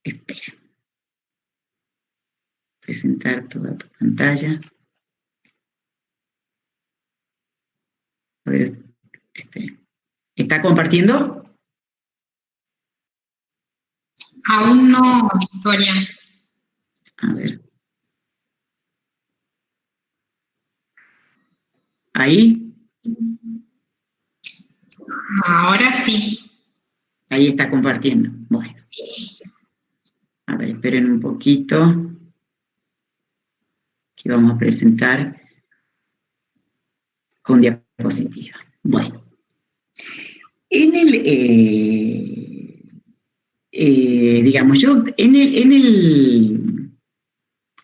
Espera. Presentar toda tu pantalla. A ver, espera. ¿Está compartiendo? Aún no, Victoria. A ver. ¿Ahí? Ahora sí. Ahí está compartiendo. Bueno. Sí. A ver, esperen un poquito. Que vamos a presentar con diapositiva. Bueno. En el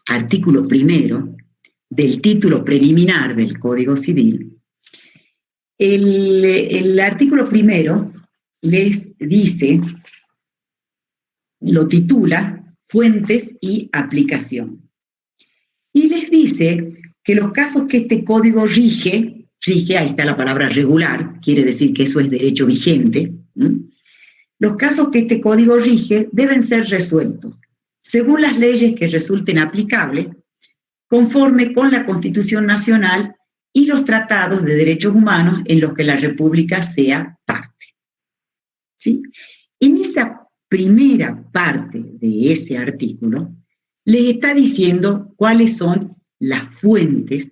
artículo primero del título preliminar del Código Civil, el artículo primero les dice, lo titula Fuentes y Aplicación. Y les dice que los casos que este código rige, ahí está la palabra regular, quiere decir que eso es derecho vigente, Los casos que este código rige deben ser resueltos según las leyes que resulten aplicables, conforme con la Constitución Nacional y los tratados de derechos humanos en los que la República sea parte. ¿Sí? En esa primera parte de ese artículo, les está diciendo cuáles son las fuentes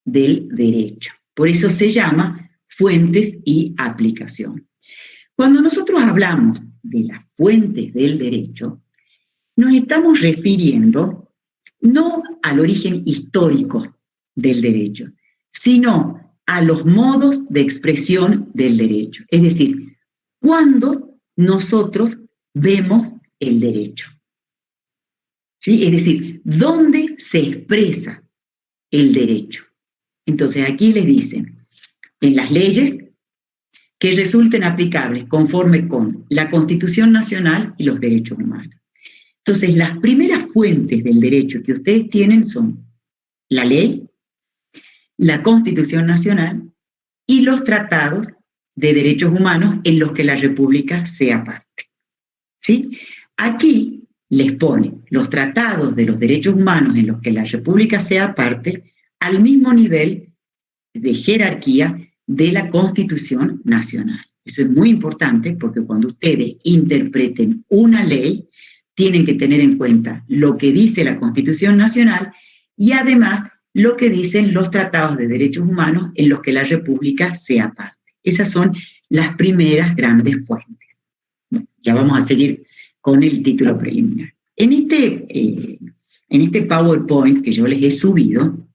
del derecho. Por eso se llama fuentes y aplicación. Cuando nosotros hablamos de las fuentes del derecho, nos estamos refiriendo no al origen histórico del derecho, sino a los modos de expresión del derecho. Es decir, cuando nosotros vemos el derecho. ¿Sí? Es decir, ¿dónde se expresa el derecho? Entonces aquí les dicen, en las leyes que resulten aplicables conforme con la Constitución Nacional y los derechos humanos. Entonces, las primeras fuentes del derecho que ustedes tienen son la ley, la Constitución Nacional y los tratados de derechos humanos en los que la República sea parte. ¿Sí? Aquí les pone los tratados de los derechos humanos en los que la República sea parte al mismo nivel de jerarquía de la Constitución Nacional. Eso es muy importante porque cuando ustedes interpreten una ley, tienen que tener en cuenta lo que dice la Constitución Nacional y además lo que dicen los tratados de derechos humanos en los que la República sea parte. Esas son las primeras grandes fuentes. Bueno, ya vamos a seguir con el título preliminar. En este PowerPoint que yo les he subido,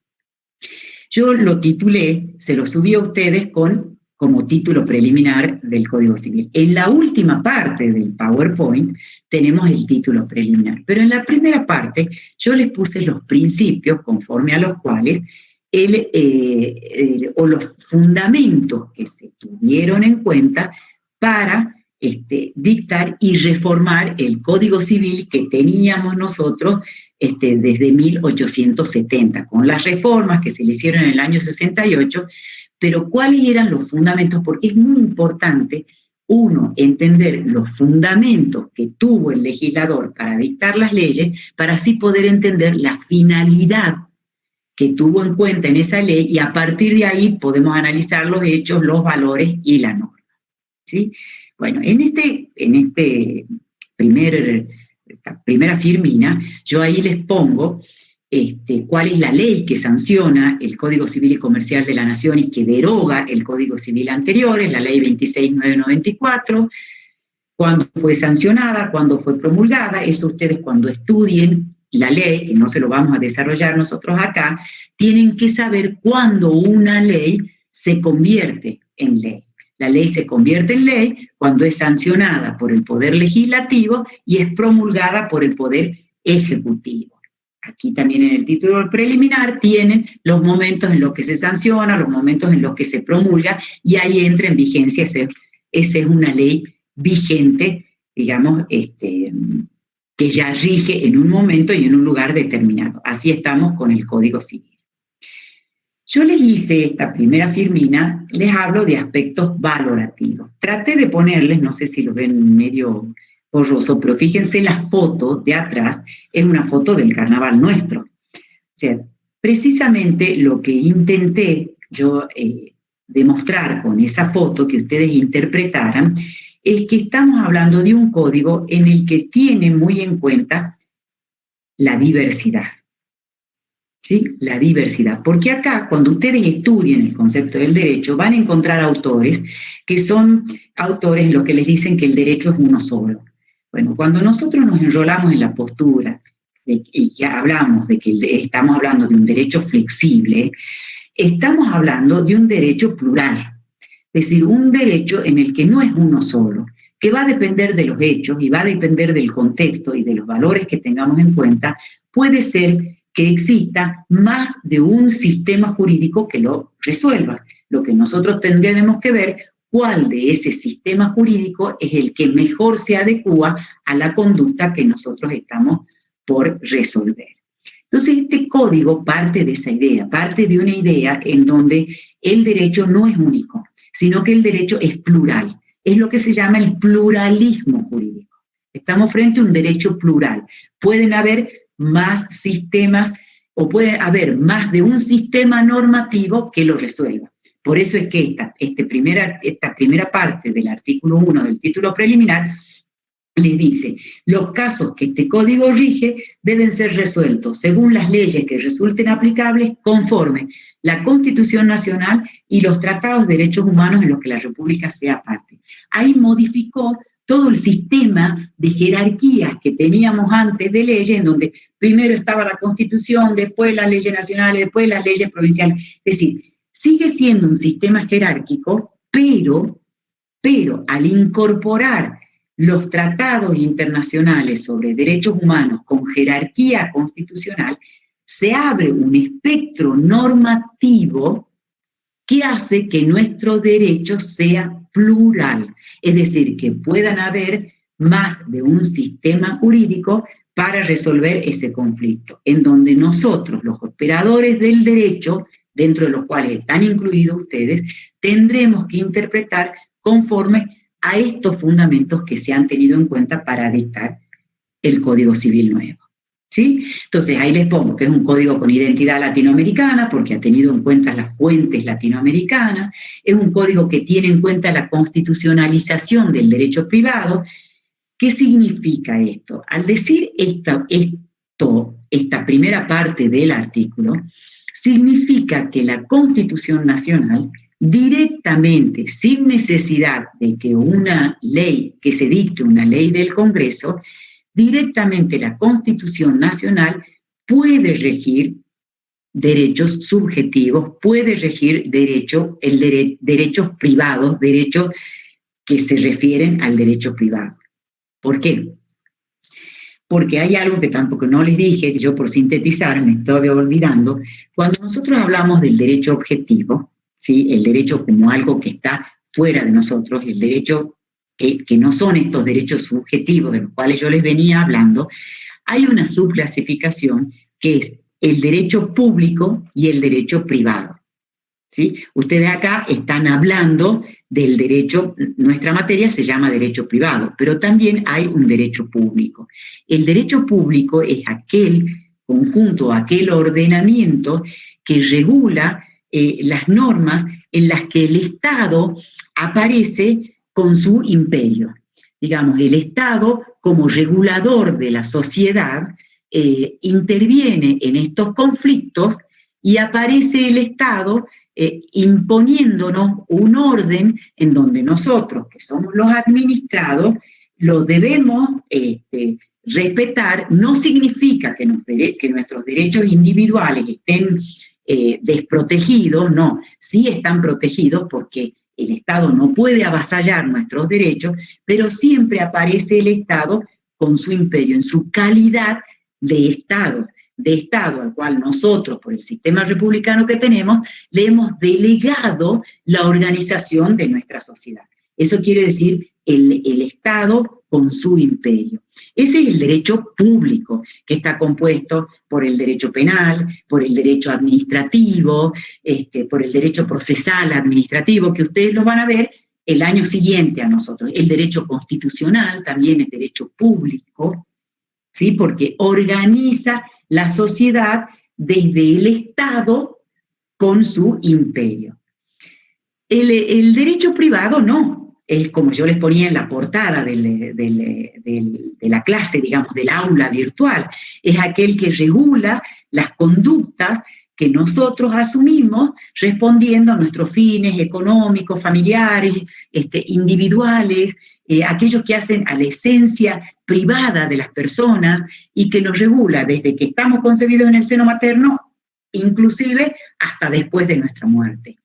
yo lo titulé, se lo subí a ustedes como título preliminar del Código Civil. En la última parte del PowerPoint tenemos el título preliminar, pero en la primera parte yo les puse los principios conforme a los cuales o los fundamentos que se tuvieron en cuenta para dictar y reformar el Código Civil que teníamos nosotros desde 1870, con las reformas que se le hicieron en el año 68, pero ¿cuáles eran los fundamentos? Porque es muy importante, uno, entender los fundamentos que tuvo el legislador para dictar las leyes, para así poder entender la finalidad que tuvo en cuenta en esa ley y a partir de ahí podemos analizar los hechos, los valores y la norma. ¿Sí? Bueno, en esta primera firmina, yo ahí les pongo cuál es la ley que sanciona el Código Civil y Comercial de la Nación y que deroga el Código Civil anterior, es la ley 26.994, cuándo fue sancionada, cuándo fue promulgada. Eso ustedes cuando estudien la ley, que no se lo vamos a desarrollar nosotros acá, tienen que saber cuándo una ley se convierte en ley. La ley se convierte en ley cuando es sancionada por el Poder Legislativo y es promulgada por el Poder Ejecutivo. Aquí también en el título preliminar tienen los momentos en los que se sanciona, los momentos en los que se promulga, y ahí entra en vigencia, esa es una ley vigente, digamos, que ya rige en un momento y en un lugar determinado. Así estamos con el Código Civil. Yo les hice esta primera firmina, les hablo de aspectos valorativos. Traté de ponerles, no sé si lo ven medio borroso, pero fíjense la foto de atrás, es una foto del carnaval nuestro. O sea, precisamente lo que intenté yo demostrar con esa foto, que ustedes interpretaran, es que estamos hablando de un código en el que tiene muy en cuenta la diversidad. ¿Sí? La diversidad. Porque acá, cuando ustedes estudien el concepto del derecho, van a encontrar autores que son autores en los que les dicen que el derecho es uno solo. Bueno, cuando nosotros nos enrolamos en la postura y ya hablamos de que estamos hablando de un derecho flexible, estamos hablando de un derecho plural. Es decir, un derecho en el que no es uno solo, que va a depender de los hechos y va a depender del contexto y de los valores que tengamos en cuenta. Puede ser que exista más de un sistema jurídico que lo resuelva. Lo que nosotros tendremos que ver, cuál de ese sistema jurídico es el que mejor se adecua a la conducta que nosotros estamos por resolver. Entonces, este código parte de esa idea, parte de una idea en donde el derecho no es único, sino que el derecho es plural. es lo que se llama el pluralismo jurídico. Estamos frente a un derecho plural. Pueden haber más sistemas o puede haber más de un sistema normativo que lo resuelva. Por eso es que esta primera parte del artículo 1 del título preliminar les dice, los casos que este código rige deben ser resueltos según las leyes que resulten aplicables conforme la Constitución Nacional y los tratados de derechos humanos en los que la República sea parte. Ahí modificó todo el sistema de jerarquías que teníamos antes de leyes, en donde primero estaba la Constitución, después las leyes nacionales, después las leyes provinciales. Es decir, sigue siendo un sistema jerárquico, pero al incorporar los tratados internacionales sobre derechos humanos con jerarquía constitucional, se abre un espectro normativo que hace que nuestro derecho sea plural, es decir, que puedan haber más de un sistema jurídico para resolver ese conflicto, en donde nosotros, los operadores del derecho, dentro de los cuales están incluidos ustedes, tendremos que interpretar conforme a estos fundamentos que se han tenido en cuenta para dictar el Código Civil nuevo. ¿Sí? Entonces ahí les pongo que es un código con identidad latinoamericana porque ha tenido en cuenta las fuentes latinoamericanas, es un código que tiene en cuenta la constitucionalización del derecho privado. ¿Qué significa esto? Al decir esta primera parte del artículo, significa que la Constitución Nacional directamente, sin necesidad de que que se dicte una ley del Congreso, directamente la Constitución Nacional puede regir derechos subjetivos, puede regir derechos privados, derechos que se refieren al derecho privado. ¿Por qué? Porque hay algo que tampoco no les dije, que yo por sintetizar me estoy olvidando. Cuando nosotros hablamos del derecho objetivo, ¿sí? El derecho como algo que está fuera de nosotros, el derecho que no son estos derechos subjetivos de los cuales yo les venía hablando, hay una subclasificación que es el derecho público y el derecho privado. ¿Sí? Ustedes acá están hablando del derecho, nuestra materia se llama derecho privado, pero también hay un derecho público. El derecho público es aquel conjunto, aquel ordenamiento que regula las normas en las que el Estado aparece con su imperio. Digamos, el Estado, como regulador de la sociedad, interviene en estos conflictos y aparece el Estado imponiéndonos un orden en donde nosotros, que somos los administrados, lo debemos respetar. No significa que nuestros derechos individuales estén desprotegidos, no, sí están protegidos porque el Estado no puede avasallar nuestros derechos, pero siempre aparece el Estado con su imperio, en su calidad de Estado al cual nosotros, por el sistema republicano que tenemos, le hemos delegado la organización de nuestra sociedad. Eso quiere decir el Estado con su imperio. Ese es el derecho público, que está compuesto por el derecho penal, por el derecho administrativo, por el derecho procesal administrativo, que ustedes lo van a ver el año siguiente a nosotros. El derecho constitucional también es derecho público, ¿sí? Porque organiza la sociedad desde el Estado con su imperio. El derecho privado no. Es como yo les ponía en la portada de la clase, digamos, del aula virtual. Es aquel que regula las conductas que nosotros asumimos respondiendo a nuestros fines económicos, familiares, individuales, aquellos que hacen a la esencia privada de las personas y que nos regula desde que estamos concebidos en el seno materno, inclusive hasta después de nuestra muerte.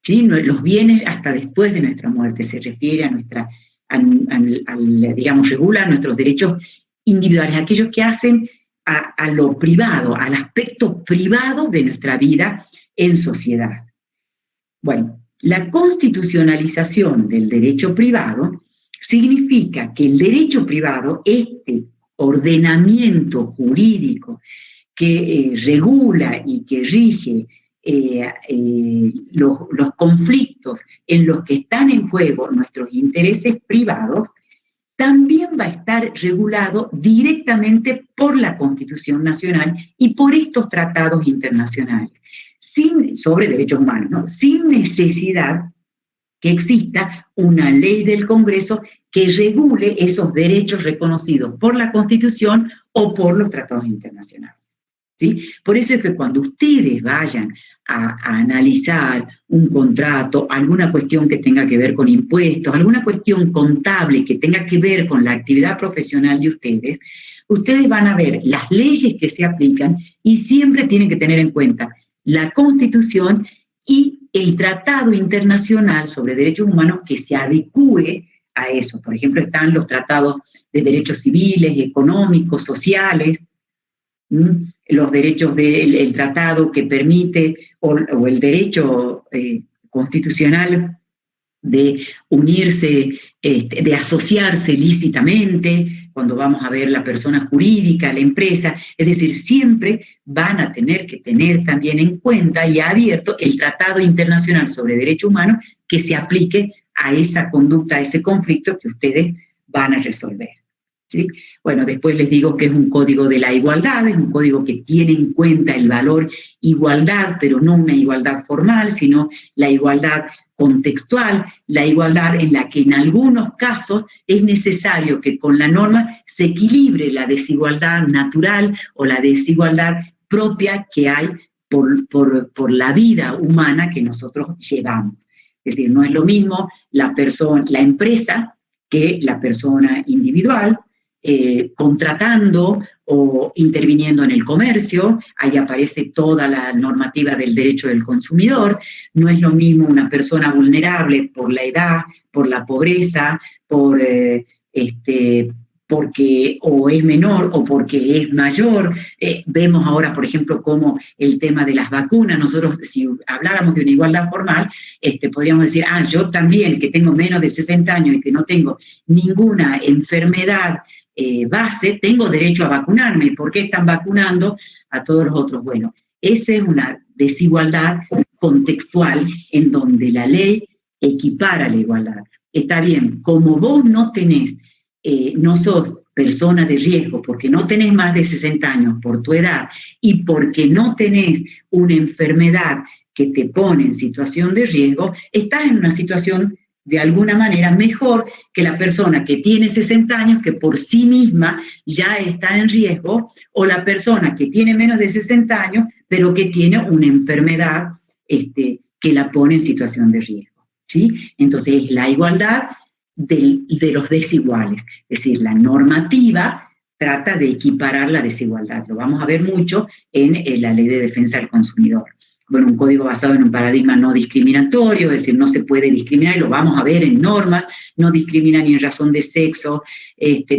¿Sí? Los bienes hasta después de nuestra muerte, se refiere a digamos, regula nuestros derechos individuales, aquellos que hacen a lo privado, al aspecto privado de nuestra vida en sociedad. Bueno, la constitucionalización del derecho privado significa que el derecho privado, este ordenamiento jurídico que regula y que rige los conflictos en los que están en juego nuestros intereses privados, también va a estar regulado directamente por la Constitución Nacional y por estos tratados internacionales, sobre derechos humanos, ¿no? Sin necesidad que exista una ley del Congreso que regule esos derechos reconocidos por la Constitución o por los tratados internacionales, ¿sí? Por eso es que cuando ustedes vayan a analizar un contrato, alguna cuestión que tenga que ver con impuestos, alguna cuestión contable que tenga que ver con la actividad profesional de ustedes, ustedes van a ver las leyes que se aplican y siempre tienen que tener en cuenta la Constitución y el Tratado Internacional sobre Derechos Humanos que se adecúe a eso. Por ejemplo, están los tratados de derechos civiles, económicos, sociales, los derechos del tratado que permite, o el derecho constitucional de unirse, de asociarse lícitamente, cuando vamos a ver la persona jurídica, la empresa, es decir, siempre van a tener que tener también en cuenta y abierto el Tratado Internacional sobre Derechos Humanos que se aplique a esa conducta, a ese conflicto que ustedes van a resolver, ¿sí? Bueno, después les digo que es un código de la igualdad, es un código que tiene en cuenta el valor igualdad, pero no una igualdad formal, sino la igualdad contextual, la igualdad en la que en algunos casos es necesario que con la norma se equilibre la desigualdad natural o la desigualdad propia que hay por la vida humana que nosotros llevamos. Es decir, no es lo mismo la empresa que la persona individual, contratando o interviniendo en el comercio, ahí aparece toda la normativa del derecho del consumidor. No es lo mismo una persona vulnerable por la edad, por la pobreza, porque o es menor o porque es mayor. Vemos ahora, por ejemplo, cómo el tema de las vacunas, nosotros si habláramos de una igualdad formal, podríamos decir, yo también, que tengo menos de 60 años y que no tengo ninguna enfermedad base, tengo derecho a vacunarme. ¿Por qué están vacunando a todos los otros? Bueno, esa es una desigualdad contextual en donde la ley equipara la igualdad. Está bien, como vos no tenés, no sos persona de riesgo porque no tenés más de 60 años por tu edad y porque no tenés una enfermedad que te pone en situación de riesgo, estás en una situación de alguna manera mejor que la persona que tiene 60 años, que por sí misma ya está en riesgo, o la persona que tiene menos de 60 años, pero que tiene una enfermedad que la pone en situación de riesgo, ¿sí? Entonces, es la igualdad de los desiguales. Es decir, la normativa trata de equiparar la desigualdad. Lo vamos a ver mucho en la Ley de Defensa del Consumidor. Bueno, un código basado en un paradigma no discriminatorio, es decir, no se puede discriminar, y lo vamos a ver en normas, no discrimina ni en razón de sexo,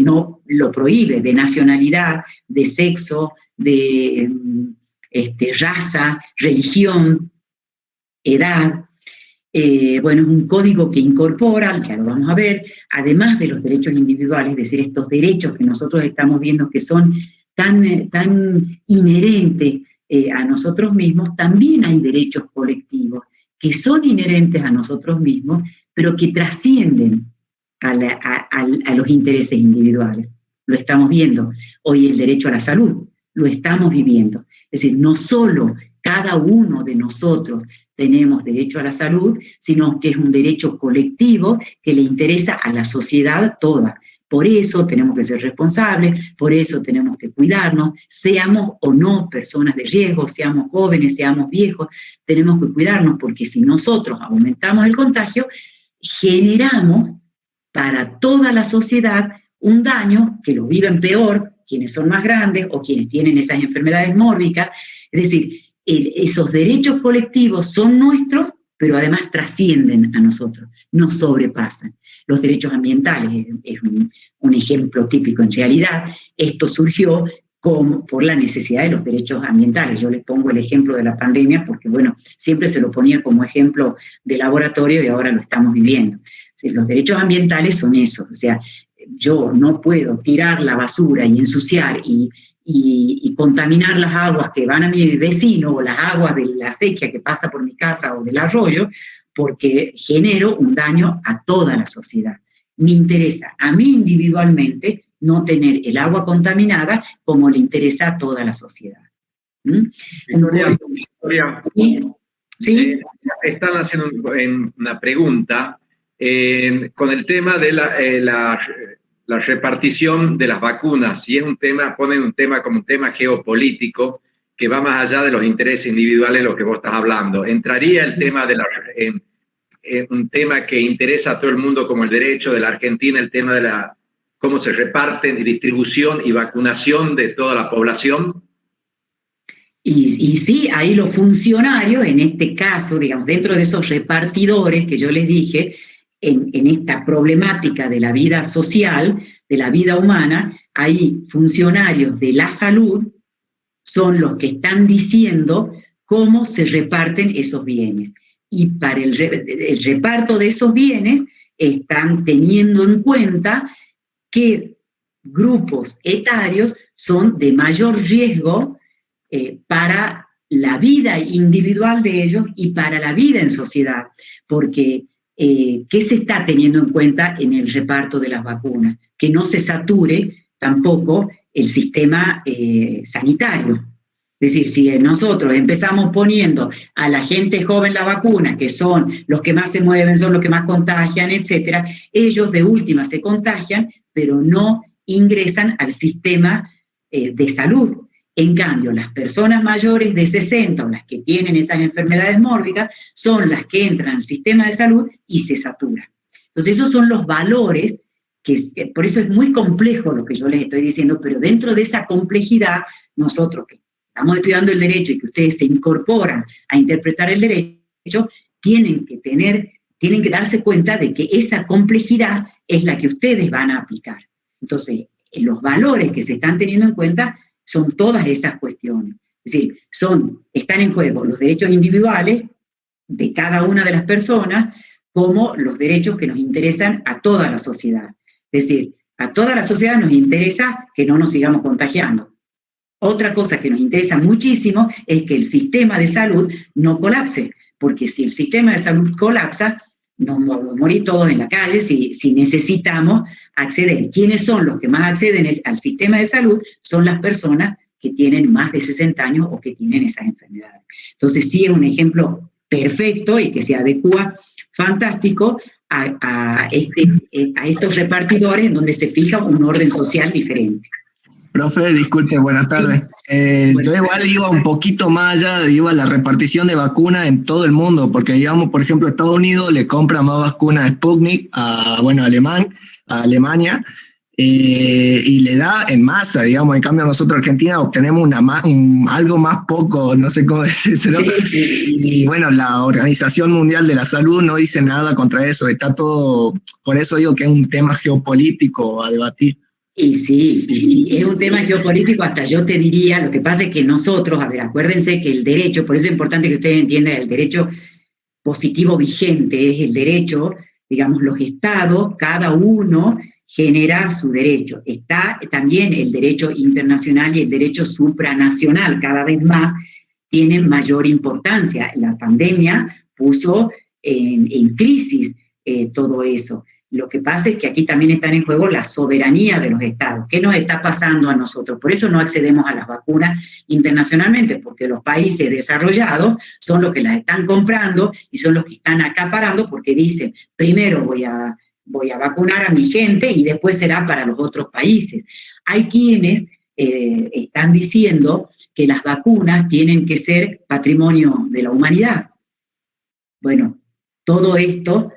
no lo prohíbe, de nacionalidad, de sexo, de raza, religión, edad. Bueno, es un código que incorpora, ya lo vamos a ver, además de los derechos individuales, es decir, estos derechos que nosotros estamos viendo que son tan inherentes a nosotros mismos, también hay derechos colectivos que son inherentes a nosotros mismos, pero que trascienden a los intereses individuales. Lo estamos viendo. Hoy el derecho a la salud, lo estamos viviendo. Es decir, no solo cada uno de nosotros tenemos derecho a la salud, sino que es un derecho colectivo que le interesa a la sociedad toda. Por eso tenemos que ser responsables, por eso tenemos que cuidarnos, seamos o no personas de riesgo, seamos jóvenes, seamos viejos, tenemos que cuidarnos porque si nosotros aumentamos el contagio, generamos para toda la sociedad un daño que lo viven peor quienes son más grandes o quienes tienen esas enfermedades mórbicas. Es decir, esos derechos colectivos son nuestros, pero además trascienden a nosotros, nos sobrepasan. Los derechos ambientales es un ejemplo típico. En realidad, esto surgió por la necesidad de los derechos ambientales. Yo les pongo el ejemplo de la pandemia porque, bueno, siempre se lo ponía como ejemplo de laboratorio y ahora lo estamos viviendo. O sea, los derechos ambientales son eso, o sea, yo no puedo tirar la basura y ensuciar y contaminar las aguas que van a mi vecino o las aguas de la acequia que pasa por mi casa o del arroyo, porque genero un daño a toda la sociedad. Me interesa a mí individualmente no tener el agua contaminada como le interesa a toda la sociedad. Victoria, ¿Sí? están haciendo una pregunta con el tema de la repartición de las vacunas, y es un tema, ponen un tema como un tema geopolítico que va más allá de los intereses individuales de lo que vos estás hablando. ¿Entraría el tema de un tema que interesa a todo el mundo como el derecho de la Argentina, el tema de cómo se reparten y distribución y vacunación de toda la población? Y sí, ahí los funcionarios, en este caso, digamos, dentro de esos repartidores que yo les dije, en esta problemática de la vida social, de la vida humana, hay funcionarios de la salud, son los que están diciendo cómo se reparten esos bienes. Y para el reparto de esos bienes están teniendo en cuenta qué grupos etarios son de mayor riesgo para la vida individual de ellos y para la vida en sociedad, porque ¿qué se está teniendo en cuenta en el reparto de las vacunas? Que no se sature tampoco el sistema sanitario. Es decir, si nosotros empezamos poniendo a la gente joven la vacuna, que son los que más se mueven, son los que más contagian, etcétera, ellos de última se contagian, pero no ingresan al sistema de salud. En cambio, las personas mayores de 60 o las que tienen esas enfermedades mórbicas son las que entran al sistema de salud y se saturan. Entonces, esos son los valores que por eso es muy complejo lo que yo les estoy diciendo, pero dentro de esa complejidad, nosotros que estamos estudiando el derecho y que ustedes se incorporan a interpretar el derecho, tienen que darse cuenta de que esa complejidad es la que ustedes van a aplicar. Entonces, los valores que se están teniendo en cuenta son todas esas cuestiones. Es decir, están en juego los derechos individuales de cada una de las personas, como los derechos que nos interesan a toda la sociedad. Es decir, a toda la sociedad nos interesa que no nos sigamos contagiando. Otra cosa que nos interesa muchísimo es que el sistema de salud no colapse, porque si el sistema de salud colapsa, nos morir todos en la calle si necesitamos acceder. ¿Quiénes son los que más acceden al sistema de salud? Son las personas que tienen más de 60 años o que tienen esas enfermedades. Entonces sí es un ejemplo perfecto y que se adecua fantástico a estos repartidores en donde se fija un orden social diferente. Profe, disculpe, buenas tardes. Yo igual iba un poquito más allá, iba a la repartición de vacunas en todo el mundo, porque digamos, por ejemplo, Estados Unidos le compra más vacunas Sputnik a Alemania, y le da en masa, digamos. En cambio nosotros Argentina obtenemos algo más poco, no sé cómo decírselo. Sí. Y bueno, la Organización Mundial de la Salud no dice nada contra eso, está todo, por eso digo que es un tema geopolítico a debatir. Y sí, es un tema geopolítico, hasta yo te diría, lo que pasa es que nosotros, acuérdense que el derecho, por eso es importante que ustedes entiendan, el derecho positivo vigente es el derecho, digamos, los estados, cada uno genera su derecho. Está también el derecho internacional y el derecho supranacional, cada vez más tienen mayor importancia. La pandemia puso en crisis todo eso. Lo que pasa es que aquí también están en juego la soberanía de los estados. ¿Qué nos está pasando a nosotros? Por eso no accedemos a las vacunas internacionalmente, porque los países desarrollados son los que las están comprando y son los que están acaparando, porque dicen, primero voy a vacunar a mi gente y después será para los otros países. Hay quienes están diciendo que las vacunas tienen que ser patrimonio de la humanidad. Bueno, todo esto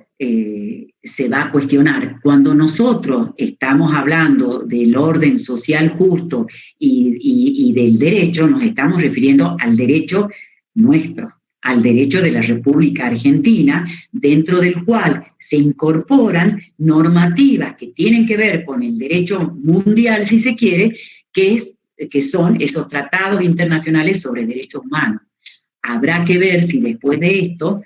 se va a cuestionar. Cuando nosotros estamos hablando del orden social justo y del derecho, nos estamos refiriendo al derecho nuestro, al derecho de la República Argentina, dentro del cual se incorporan normativas que tienen que ver con el derecho mundial, si se quiere, que son esos tratados internacionales sobre derechos humanos. Habrá que ver si después de esto,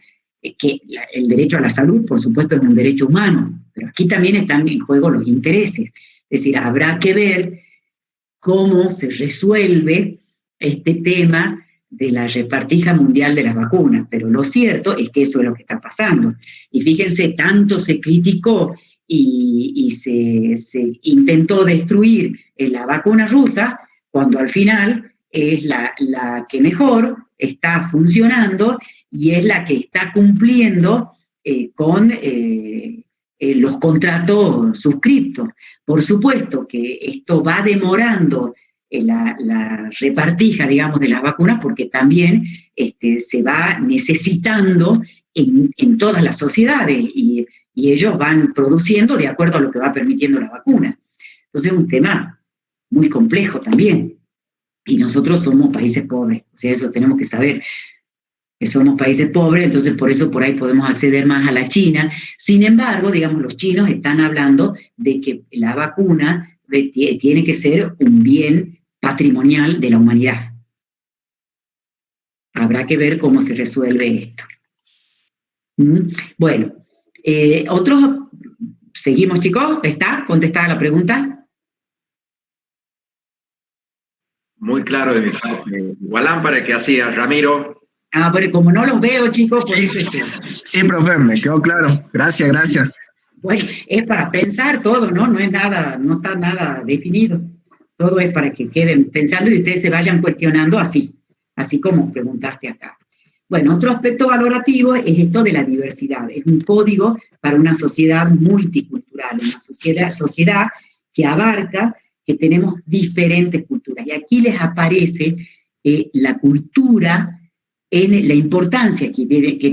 que el derecho a la salud, por supuesto, es un derecho humano, pero aquí también están en juego los intereses. Es decir, habrá que ver cómo se resuelve este tema de la repartija mundial de las vacunas, pero lo cierto es que eso es lo que está pasando. Y fíjense, tanto se criticó y se intentó destruir la vacuna rusa, cuando al final es la que mejor está funcionando y es la que está cumpliendo con los contratos suscriptos. Por supuesto que esto va demorando la repartija, digamos, de las vacunas, porque también se va necesitando en todas las sociedades y ellos van produciendo de acuerdo a lo que va permitiendo la vacuna. Entonces es un tema muy complejo también. Y nosotros somos países pobres, o sea, eso tenemos que saber, que somos países pobres, entonces por eso por ahí podemos acceder más a la China. Sin embargo, digamos, los chinos están hablando de que la vacuna tiene que ser un bien patrimonial de la humanidad. Habrá que ver cómo se resuelve esto. Bueno, seguimos, chicos. ¿Está contestada la pregunta? Muy claro de mi parte. Gualán, para el que hacía Ramiro. Pero como no los veo, chicos, por eso Sí, profe, me quedó claro. Gracias. Bueno, es para pensar todo, ¿no? No es nada, no está nada definido. Todo es para que queden pensando y ustedes se vayan cuestionando así como preguntaste acá. Bueno, otro aspecto valorativo es esto de la diversidad. Es un código para una sociedad multicultural, una sociedad que abarca que tenemos diferentes culturas. Y aquí les aparece la cultura, la importancia que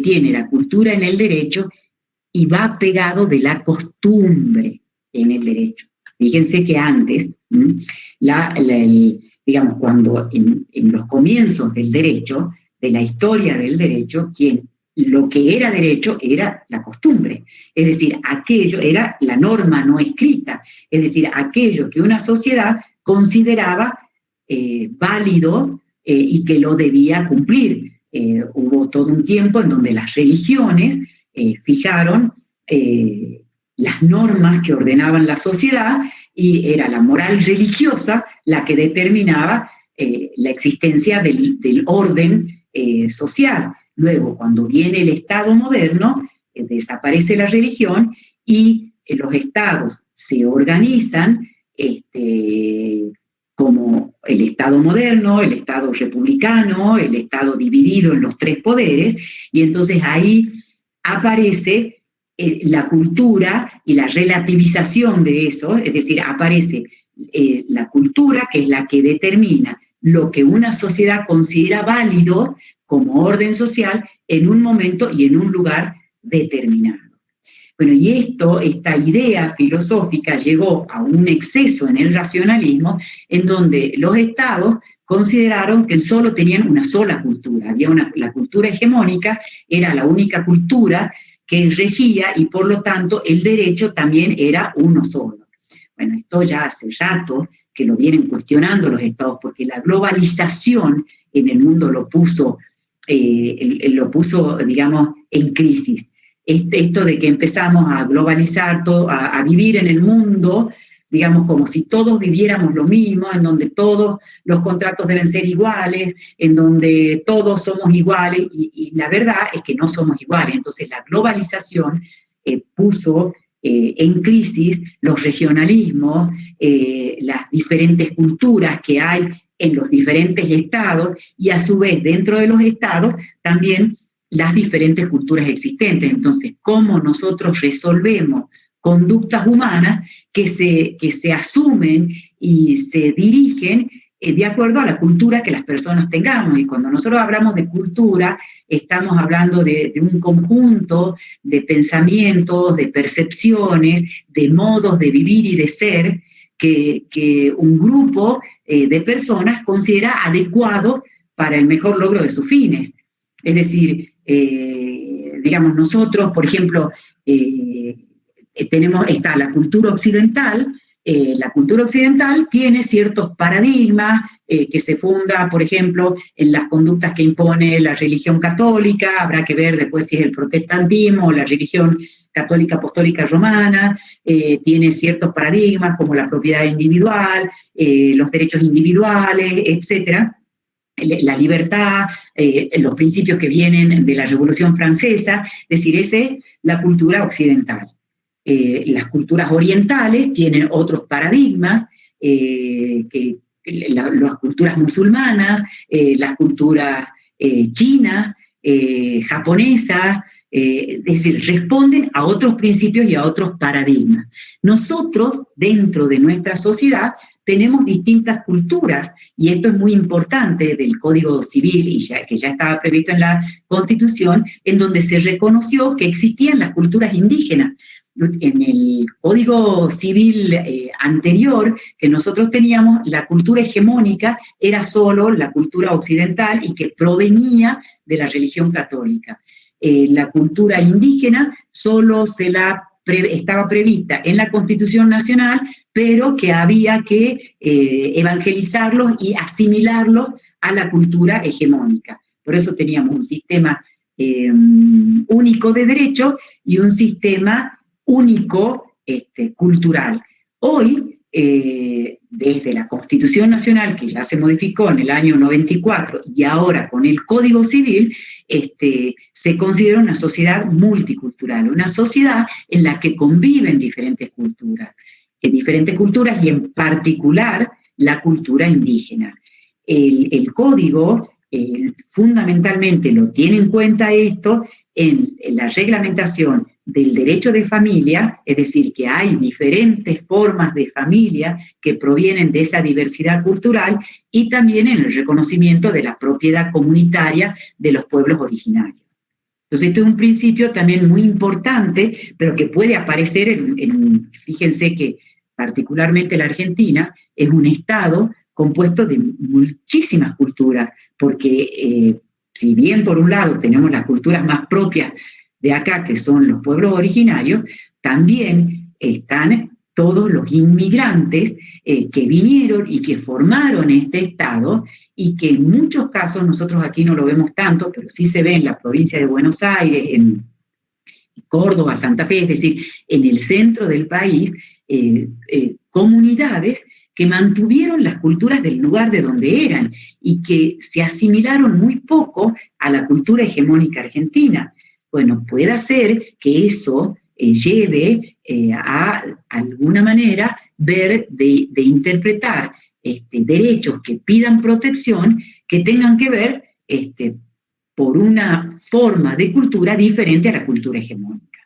tiene la cultura en el derecho, y va pegado de la costumbre en el derecho. Fíjense que antes, digamos, cuando en los comienzos del derecho, de la historia del derecho, lo que era derecho era la costumbre, es decir, aquello era la norma no escrita, es decir, aquello que una sociedad consideraba válido y que lo debía cumplir. Hubo todo un tiempo en donde las religiones fijaron las normas que ordenaban la sociedad y era la moral religiosa la que determinaba la existencia del orden social. Luego, cuando viene el Estado moderno, desaparece la religión y los estados se organizan como el Estado moderno, el Estado republicano, el Estado dividido en los tres poderes, y entonces ahí aparece la cultura y la relativización de eso, es decir, aparece la cultura, que es la que determina lo que una sociedad considera válido como orden social en un momento y en un lugar determinado. Bueno, y esta idea filosófica llegó a un exceso en el racionalismo, en donde los estados consideraron que solo tenían una sola cultura. La cultura hegemónica era la única cultura que regía y por lo tanto el derecho también era uno solo. Bueno, esto ya hace rato que lo vienen cuestionando los estados, porque la globalización en el mundo lo puso, digamos, en crisis. Esto de que empezamos a globalizar todo, a vivir en el mundo, digamos, como si todos viviéramos lo mismo, en donde todos los contratos deben ser iguales, en donde todos somos iguales, y la verdad es que no somos iguales. Entonces la globalización puso en crisis los regionalismos, las diferentes culturas que hay en los diferentes estados, y a su vez dentro de los estados también las diferentes culturas existentes. Entonces, ¿cómo nosotros resolvemos conductas humanas que se asumen y se dirigen de acuerdo a la cultura que las personas tengamos? Y cuando nosotros hablamos de cultura, estamos hablando de un conjunto de pensamientos, de percepciones, de modos de vivir y de ser que un grupo de personas considera adecuado para el mejor logro de sus fines. Es decir, digamos, nosotros, por ejemplo, está la cultura occidental. La cultura occidental tiene ciertos paradigmas que se funda, por ejemplo, en las conductas que impone la religión católica. Habrá que ver después si es el protestantismo o la religión católica apostólica romana, tiene ciertos paradigmas como la propiedad individual, los derechos individuales, etcétera, la libertad, los principios que vienen de la Revolución Francesa, es decir, esa es la cultura occidental. Las culturas orientales tienen otros paradigmas, las culturas musulmanas, las culturas chinas, japonesas, es decir, responden a otros principios y a otros paradigmas. Nosotros, dentro de nuestra sociedad, tenemos distintas culturas, y esto es muy importante del Código Civil, que ya estaba previsto en la Constitución, en donde se reconoció que existían las culturas indígenas. En el Código Civil anterior que nosotros teníamos, la cultura hegemónica era solo la cultura occidental y que provenía de la religión católica. La cultura indígena solo estaba prevista en la Constitución Nacional, pero que había que evangelizarlos y asimilarlos a la cultura hegemónica. Por eso teníamos un sistema único de derecho y un sistema único cultural. Hoy, desde la Constitución Nacional, que ya se modificó en el año 94, y ahora con el Código Civil, se considera una sociedad multicultural, una sociedad en la que conviven diferentes culturas y en particular la cultura indígena. El Código fundamentalmente lo tiene en cuenta esto en la reglamentación del derecho de familia, es decir, que hay diferentes formas de familia que provienen de esa diversidad cultural, y también en el reconocimiento de la propiedad comunitaria de los pueblos originarios. Entonces, este es un principio también muy importante, pero que puede aparecer fíjense que particularmente la Argentina es un estado compuesto de muchísimas culturas, porque si bien por un lado tenemos las culturas más propias de acá, que son los pueblos originarios, también están todos los inmigrantes que vinieron y que formaron este estado, y que en muchos casos, nosotros aquí no lo vemos tanto, pero sí se ve en la provincia de Buenos Aires, en Córdoba, Santa Fe, es decir, en el centro del país, comunidades que mantuvieron las culturas del lugar de donde eran y que se asimilaron muy poco a la cultura hegemónica argentina. Bueno, puede ser que eso lleve a alguna manera ver de interpretar derechos que pidan protección, que tengan que ver por una forma de cultura diferente a la cultura hegemónica,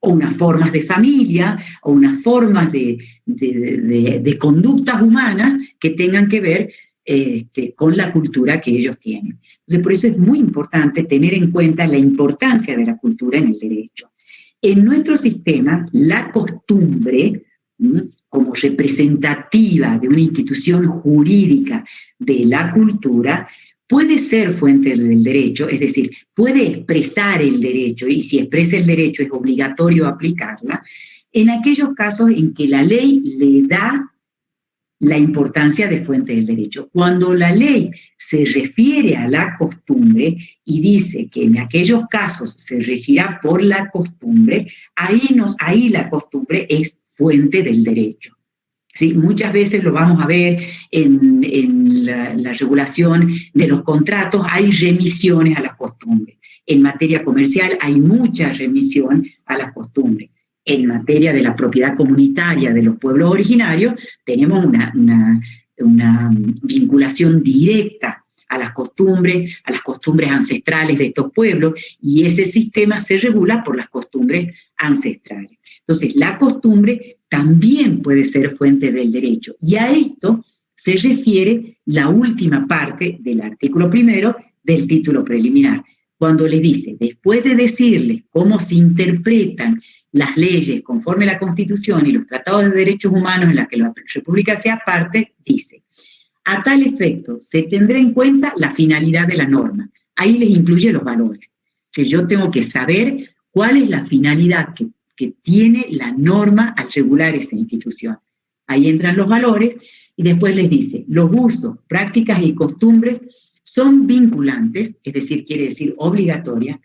o unas formas de familia, o unas formas de conductas humanas que tengan que ver con la cultura que ellos tienen. Entonces, por eso es muy importante tener en cuenta la importancia de la cultura en el derecho. En nuestro sistema, la costumbre, como representativa de una institución jurídica de la cultura, puede ser fuente del derecho, es decir, puede expresar el derecho, y si expresa el derecho es obligatorio aplicarla, en aquellos casos en que la ley le da la importancia de fuente del derecho. Cuando la ley se refiere a la costumbre y dice que en aquellos casos se regirá por la costumbre, ahí la costumbre es fuente del derecho. ¿Sí? Muchas veces lo vamos a ver en la regulación de los contratos, hay remisiones a las costumbres. En materia comercial hay mucha remisión a las costumbres. En materia de la propiedad comunitaria de los pueblos originarios, tenemos una vinculación directa a las costumbres ancestrales de estos pueblos, y ese sistema se regula por las costumbres ancestrales. Entonces, la costumbre también puede ser fuente del derecho, y a esto se refiere la última parte del artículo primero del título preliminar, cuando les dice, después de decirles cómo se interpretan las leyes conforme a la Constitución y los tratados de derechos humanos en los que la República sea parte, dice, a tal efecto se tendrá en cuenta la finalidad de la norma. Ahí les incluye los valores. Si yo tengo que saber cuál es la finalidad que tiene la norma al regular esa institución. Ahí entran los valores, y después les dice, los usos, prácticas y costumbres son vinculantes, es decir, quiere decir obligatorias,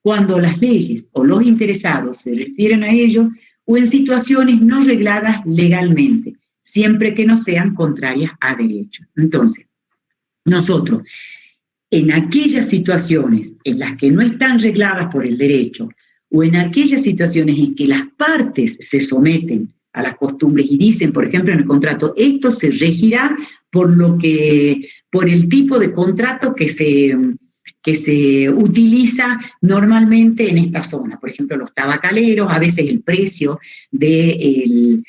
cuando las leyes o los interesados se refieren a ello o en situaciones no regladas legalmente, siempre que no sean contrarias a derecho. Entonces, nosotros, en aquellas situaciones en las que no están regladas por el derecho o en aquellas situaciones en que las partes se someten a las costumbres y dicen, por ejemplo, en el contrato, esto se regirá por el tipo de contrato que se utiliza normalmente en esta zona. Por ejemplo, los tabacaleros, a veces el precio del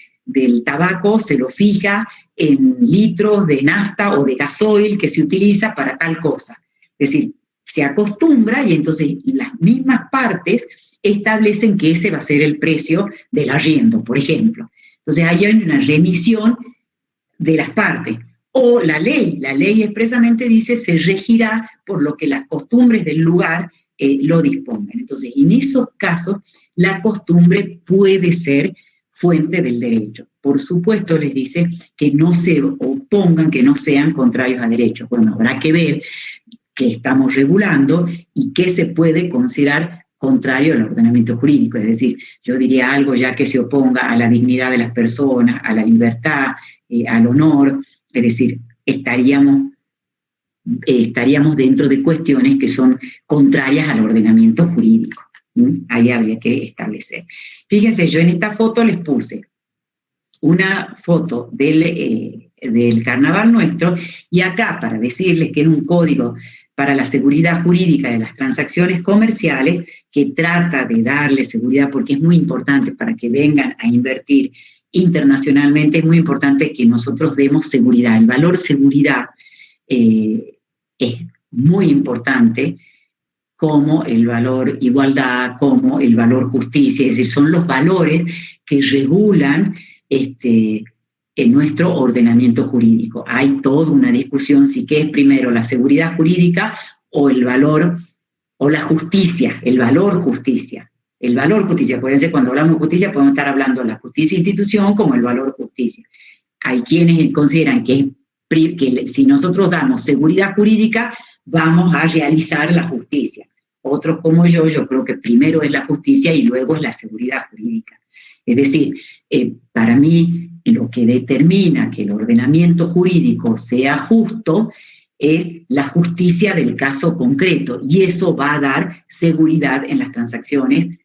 tabaco se lo fija en litros de nafta o de gasoil que se utiliza para tal cosa. Es decir, se acostumbra y entonces las mismas partes establecen que ese va a ser el precio del arriendo, por ejemplo. Entonces ahí hay una remisión de las partes. O la ley expresamente dice se regirá por lo que las costumbres del lugar lo dispongan. Entonces, en esos casos, la costumbre puede ser fuente del derecho. Por supuesto, les dice que no se opongan, que no sean contrarios a derecho. Bueno, habrá que ver qué estamos regulando y qué se puede considerar contrario al ordenamiento jurídico. Es decir, yo diría algo ya que se oponga a la dignidad de las personas, a la libertad, al honor. Es decir, estaríamos dentro de cuestiones que son contrarias al ordenamiento jurídico. Ahí habría que establecer. Fíjense, yo en esta foto les puse una foto del carnaval nuestro, y acá para decirles que es un código para la seguridad jurídica de las transacciones comerciales que trata de darle seguridad, porque es muy importante para que vengan a invertir internacionalmente, es muy importante que nosotros demos seguridad. El valor seguridad es muy importante, como el valor igualdad, como el valor justicia, es decir, son los valores que regulan en nuestro ordenamiento jurídico. Hay toda una discusión si qué es primero la seguridad jurídica o el valor, o la justicia, el valor justicia. El valor justicia, acuérdense, cuando hablamos de justicia podemos estar hablando de la justicia institución como el valor justicia. Hay quienes consideran que si nosotros damos seguridad jurídica, vamos a realizar la justicia. Otros como yo creo que primero es la justicia y luego es la seguridad jurídica. Es decir, para mí lo que determina que el ordenamiento jurídico sea justo es la justicia del caso concreto, y eso va a dar seguridad en las transacciones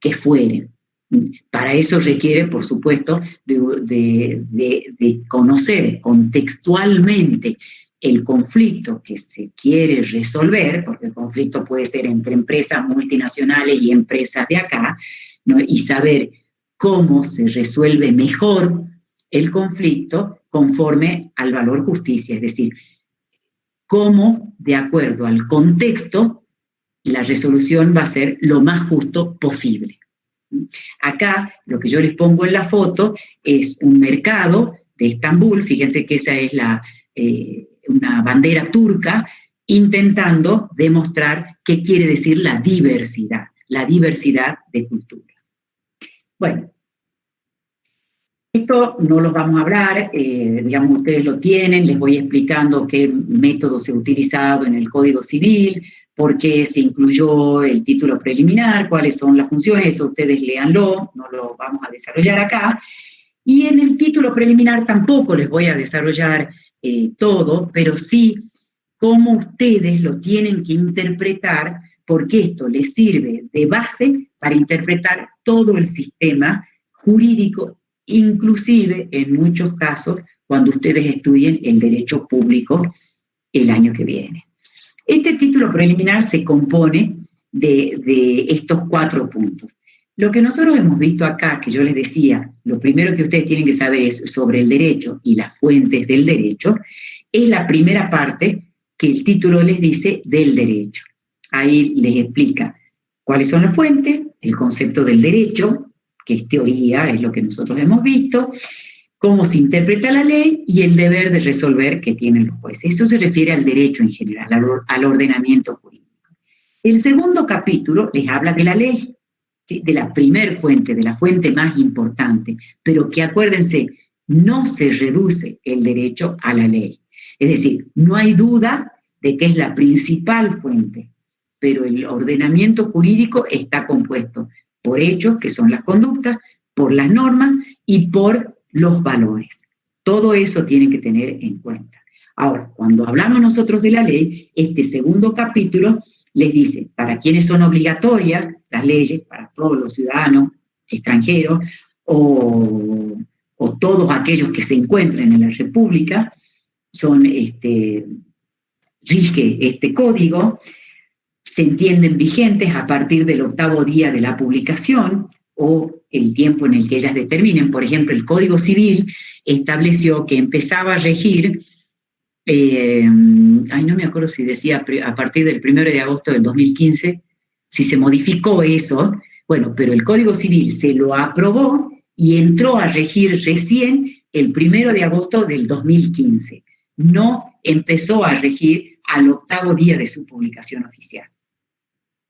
que fueren. Para eso requiere, por supuesto, de conocer contextualmente el conflicto que se quiere resolver, porque el conflicto puede ser entre empresas multinacionales y empresas de acá, ¿no? Y saber cómo se resuelve mejor el conflicto conforme al valor justicia, es decir, cómo, de acuerdo al contexto, la resolución va a ser lo más justo posible. Acá, lo que yo les pongo en la foto es un mercado de Estambul, fíjense que esa es una bandera turca, intentando demostrar qué quiere decir la diversidad de culturas. Bueno, esto no lo vamos a hablar, digamos, ustedes lo tienen, les voy explicando qué método se ha utilizado en el Código Civil, por qué se incluyó el título preliminar, cuáles son las funciones, eso ustedes léanlo, no lo vamos a desarrollar acá. Y en el título preliminar tampoco les voy a desarrollar todo, pero sí cómo ustedes lo tienen que interpretar, porque esto les sirve de base para interpretar todo el sistema jurídico, inclusive en muchos casos cuando ustedes estudien el derecho público el año que viene. Este título preliminar se compone de estos 4 puntos. Lo que nosotros hemos visto acá, que yo les decía, lo primero que ustedes tienen que saber es sobre el derecho y las fuentes del derecho, es la primera parte que el título les dice del derecho. Ahí les explica cuáles son las fuentes, el concepto del derecho, que es teoría, es lo que nosotros hemos visto, cómo se interpreta la ley y el deber de resolver que tienen los jueces. Eso se refiere al derecho en general, al ordenamiento jurídico. El segundo capítulo les habla de la ley, ¿sí? De la primer fuente, de la fuente más importante, pero que acuérdense, no se reduce el derecho a la ley. Es decir, no hay duda de que es la principal fuente pero el ordenamiento jurídico está compuesto por hechos, que son las conductas, por las normas y por los valores. Todo eso tienen que tener en cuenta. Ahora, cuando hablamos nosotros de la ley, este segundo capítulo les dice para quiénes son obligatorias las leyes, para todos los ciudadanos extranjeros o todos aquellos que se encuentren en la República, rige este código, se entienden vigentes a partir del 8º día de la publicación o el tiempo en el que ellas determinen. Por ejemplo, el Código Civil estableció que empezaba a regir, no me acuerdo si decía a partir del 1 de agosto del 2015, si se modificó eso, bueno, pero el Código Civil se lo aprobó y entró a regir recién el 1 de agosto del 2015. No empezó a regir al 8º día de su publicación oficial.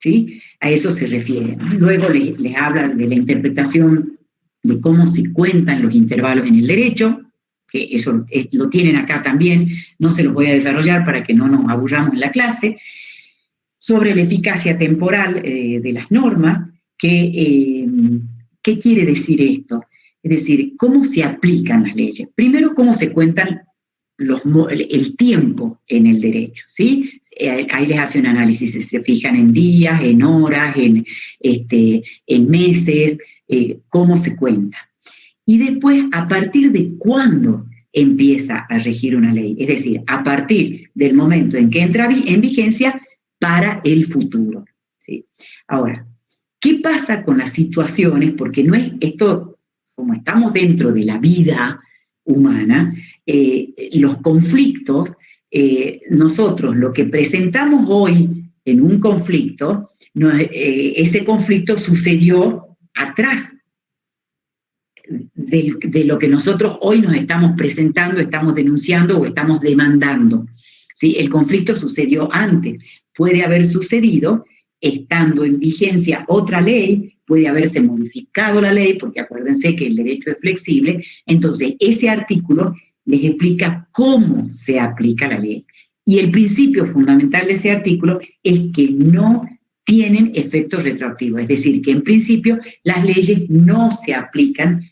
¿Sí? A eso se refiere. Luego les habla de la interpretación de cómo se cuentan los intervalos en el derecho, que eso lo tienen acá también, no se los voy a desarrollar para que no nos aburramos en la clase, sobre la eficacia temporal de las normas, ¿qué quiere decir esto? Es decir, cómo se aplican las leyes. Primero, cómo se cuentan el tiempo en el derecho, ¿sí? Ahí les hace un análisis, se fijan en días, en horas, en meses, cómo se cuenta. Y después, a partir de cuándo empieza a regir una ley, es decir, a partir del momento en que entra en vigencia para el futuro, ¿sí? Ahora, ¿qué pasa con las situaciones? Porque no es esto, como estamos dentro de la vida humana, los conflictos, nosotros lo que presentamos hoy en un conflicto, ese conflicto sucedió atrás de lo que nosotros hoy nos estamos presentando, estamos denunciando o estamos demandando, ¿sí? El conflicto sucedió antes, puede haber sucedido estando en vigencia otra ley, puede haberse modificado la ley, porque acuérdense que el derecho es flexible, entonces ese artículo les explica cómo se aplica la ley. Y el principio fundamental de ese artículo es que no tienen efectos retroactivos, es decir, que en principio las leyes no se aplican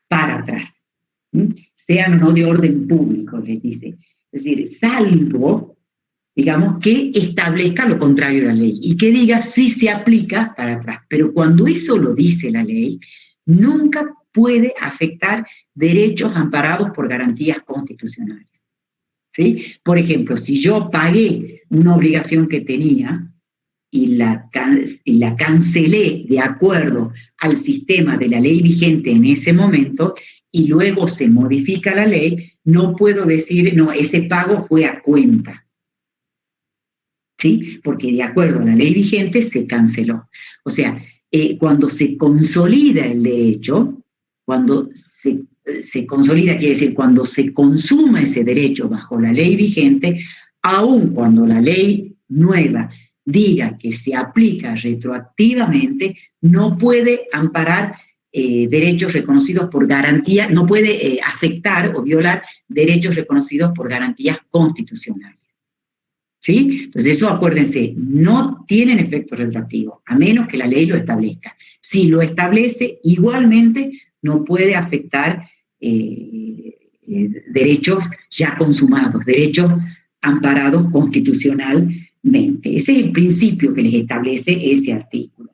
para atrás, sean o no de orden público, les dice. Es decir, salvo, digamos, que establezca lo contrario de la ley y que diga si se aplica para atrás. Pero cuando eso lo dice la ley, nunca puede afectar derechos amparados por garantías constitucionales, ¿sí? Por ejemplo, si yo pagué una obligación que tenía y la cancelé de acuerdo al sistema de la ley vigente en ese momento y luego se modifica la ley, no puedo decir, no, ese pago fue a cuenta, ¿sí? Porque de acuerdo a la ley vigente se canceló. O sea, cuando se consolida el derecho, cuando se consolida, quiere decir cuando se consuma ese derecho bajo la ley vigente, aun cuando la ley nueva diga que se aplica retroactivamente, no puede amparar derechos reconocidos por garantía, no puede afectar o violar derechos reconocidos por garantías constitucionales. ¿Sí? Entonces eso, acuérdense, no tienen efecto retroactivo, a menos que la ley lo establezca. Si lo establece, igualmente no puede afectar derechos ya consumados, derechos amparados constitucionalmente. Ese es el principio que les establece ese artículo.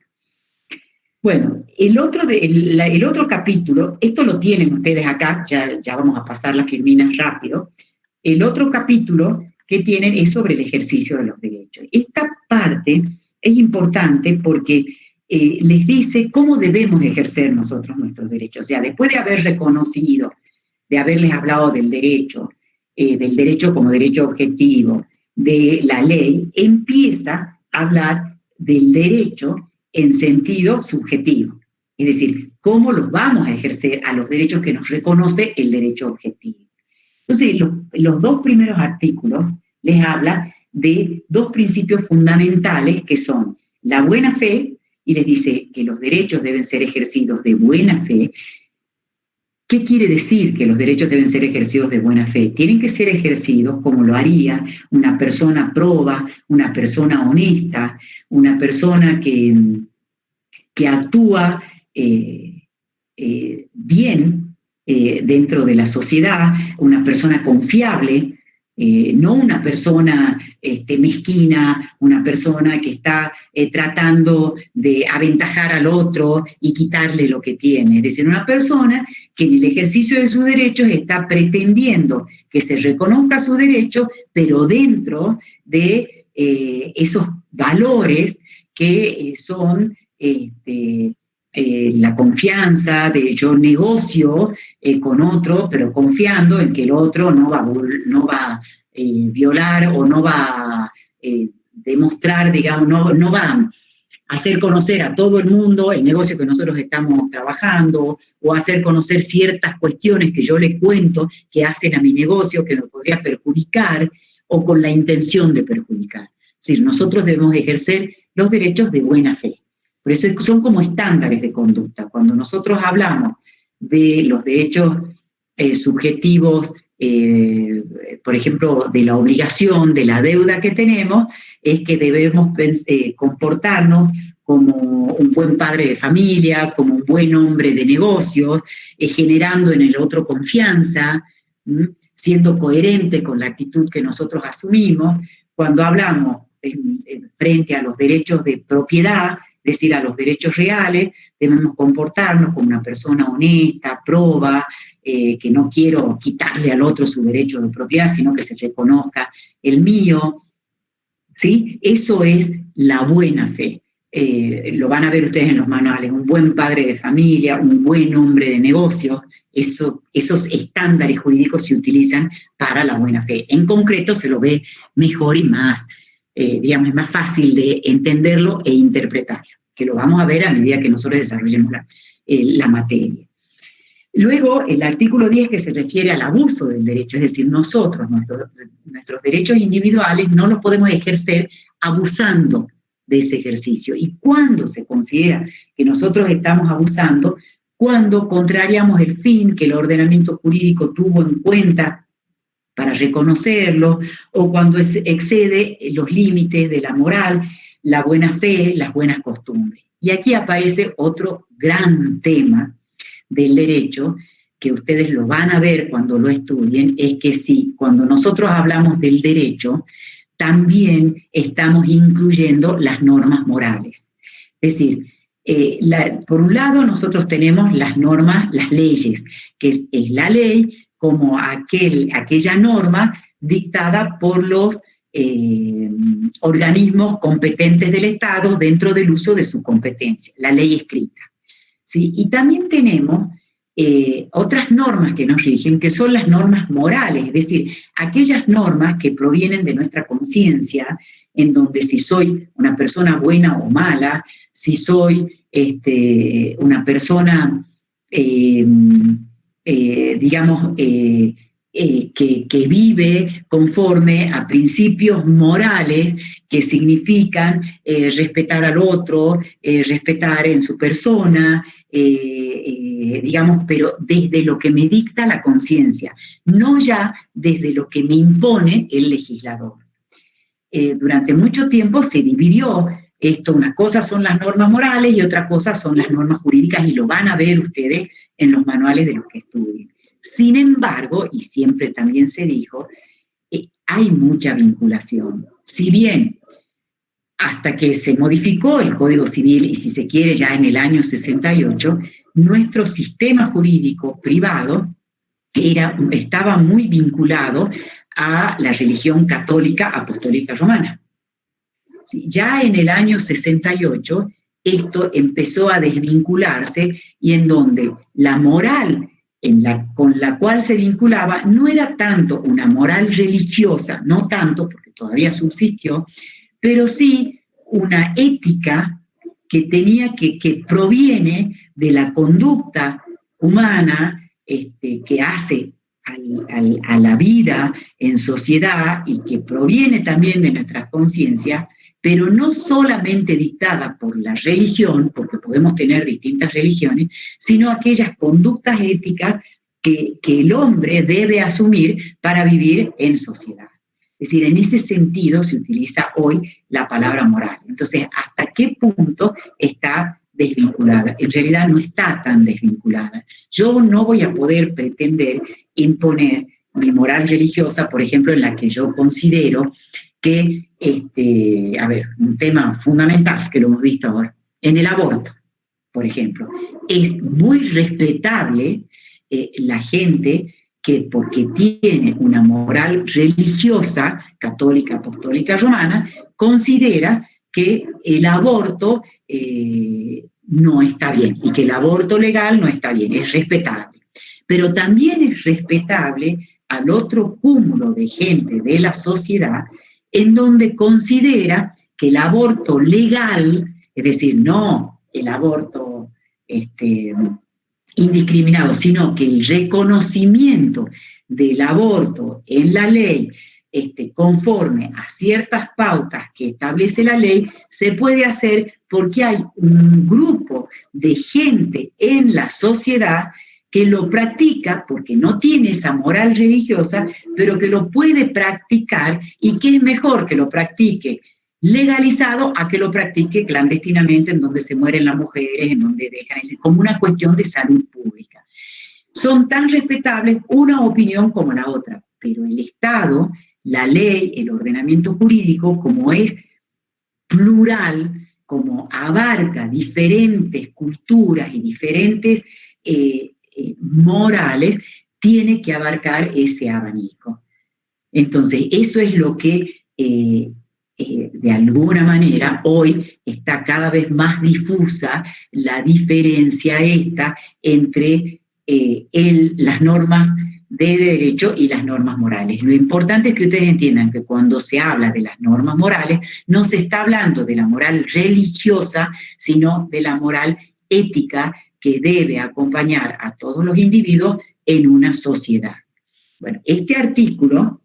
Bueno, el otro capítulo, esto lo tienen ustedes acá, ya vamos a pasar las firminas rápido. El otro capítulo que tienen es sobre el ejercicio de los derechos. Esta parte es importante porque les dice cómo debemos ejercer nosotros nuestros derechos. O sea, después de haber reconocido, de haberles hablado del derecho como derecho objetivo, de la ley, empieza a hablar del derecho en sentido subjetivo. Es decir, cómo los vamos a ejercer a los derechos que nos reconoce el derecho objetivo. Entonces, los dos primeros artículos les habla de dos principios fundamentales que son la buena fe, y les dice que los derechos deben ser ejercidos de buena fe. ¿Qué quiere decir que los derechos deben ser ejercidos de buena fe? Tienen que ser ejercidos como lo haría una persona proba, una persona honesta, una persona que actúa bien dentro de la sociedad, una persona confiable, no una persona mezquina, una persona que está tratando de aventajar al otro y quitarle lo que tiene. Es decir, una persona que en el ejercicio de sus derechos está pretendiendo que se reconozca su derecho, pero dentro de esos valores que son la confianza, de yo negocio con otro, pero confiando en que el otro no va a violar o no va a demostrar, digamos, no va a hacer conocer a todo el mundo el negocio que nosotros estamos trabajando, o hacer conocer ciertas cuestiones que yo le cuento que hacen a mi negocio que me podría perjudicar, o con la intención de perjudicar. Es decir, nosotros debemos ejercer los derechos de buena fe. Por eso son como estándares de conducta. Cuando nosotros hablamos de los derechos subjetivos, por ejemplo, de la obligación, de la deuda que tenemos, es que debemos comportarnos como un buen padre de familia, como un buen hombre de negocios, generando en el otro confianza, siendo coherente con la actitud que nosotros asumimos. Cuando hablamos frente a los derechos de propiedad, es decir, a los derechos reales, debemos comportarnos como una persona honesta, proba, que no quiero quitarle al otro su derecho de propiedad, sino que se reconozca el mío, ¿sí? Eso es la buena fe. Lo van a ver ustedes en los manuales, un buen padre de familia, un buen hombre de negocios, esos estándares jurídicos se utilizan para la buena fe. En concreto se lo ve mejor y más, digamos, es más fácil de entenderlo e interpretarlo, que lo vamos a ver a medida que nosotros desarrollemos la materia. Luego, el artículo 10, que se refiere al abuso del derecho, es decir, nosotros, nuestros derechos individuales no los podemos ejercer abusando de ese ejercicio. ¿Y cuándo se considera que nosotros estamos abusando? Cuando contrariamos el fin que el ordenamiento jurídico tuvo en cuenta para reconocerlo, o cuando excede los límites de la moral, la buena fe, las buenas costumbres. Y aquí aparece otro gran tema del derecho, que ustedes lo van a ver cuando lo estudien, es que sí, cuando nosotros hablamos del derecho, también estamos incluyendo las normas morales. Es decir, por un lado nosotros tenemos las normas, las leyes, que es la ley como aquella norma dictada por los organismos competentes del Estado dentro del uso de su competencia, la ley escrita, ¿sí? Y también tenemos otras normas que nos rigen, que son las normas morales, es decir, aquellas normas que provienen de nuestra conciencia, en donde si soy una persona buena o mala, si soy una persona digamos, que vive conforme a principios morales que significan respetar al otro, respetar en su persona, digamos, pero desde lo que me dicta la conciencia, no ya desde lo que me impone el legislador. Durante mucho tiempo se dividió esto, una cosa son las normas morales y otra cosa son las normas jurídicas, y lo van a ver ustedes en los manuales de los que estudien. Sin embargo, y siempre también se dijo, hay mucha vinculación. Si bien hasta que se modificó el Código Civil, y si se quiere ya en el año 68, nuestro sistema jurídico privado estaba muy vinculado a la religión católica apostólica romana. Ya en el año 68, esto empezó a desvincularse, y en donde la moral con la cual se vinculaba no era tanto una moral religiosa, no tanto, porque todavía subsistió, pero sí una ética que proviene de la conducta humana que hace a la vida en sociedad, y que proviene también de nuestras conciencias, pero no solamente dictada por la religión, porque podemos tener distintas religiones, sino aquellas conductas éticas que el hombre debe asumir para vivir en sociedad. Es decir, en ese sentido se utiliza hoy la palabra moral. Entonces, ¿hasta qué punto está desvinculada? En realidad no está tan desvinculada. Yo no voy a poder pretender imponer mi moral religiosa, por ejemplo, en la que yo considero que, un tema fundamental que lo hemos visto ahora, en el aborto, por ejemplo, es muy respetable la gente que porque tiene una moral religiosa, católica, apostólica, romana, considera que el aborto no está bien y que el aborto legal no está bien, es respetable. Pero también es respetable al otro cúmulo de gente de la sociedad en donde considera que el aborto legal, es decir, no el aborto indiscriminado, sino que el reconocimiento del aborto en la ley conforme a ciertas pautas que establece la ley, se puede hacer porque hay un grupo de gente en la sociedad que lo practica porque no tiene esa moral religiosa, pero que lo puede practicar y que es mejor que lo practique legalizado a que lo practique clandestinamente, en donde se mueren las mujeres, en donde dejan, es como una cuestión de salud pública. Son tan respetables una opinión como la otra, pero el Estado, la ley, el ordenamiento jurídico, como es plural, como abarca diferentes culturas y diferentes morales, tiene que abarcar ese abanico. Entonces, eso es lo que de alguna manera hoy está cada vez más difusa la diferencia esta entre las normas de derecho y las normas morales. Lo importante es que ustedes entiendan que cuando se habla de las normas morales, no se está hablando de la moral religiosa, sino de la moral ética que debe acompañar a todos los individuos en una sociedad. Bueno, este artículo,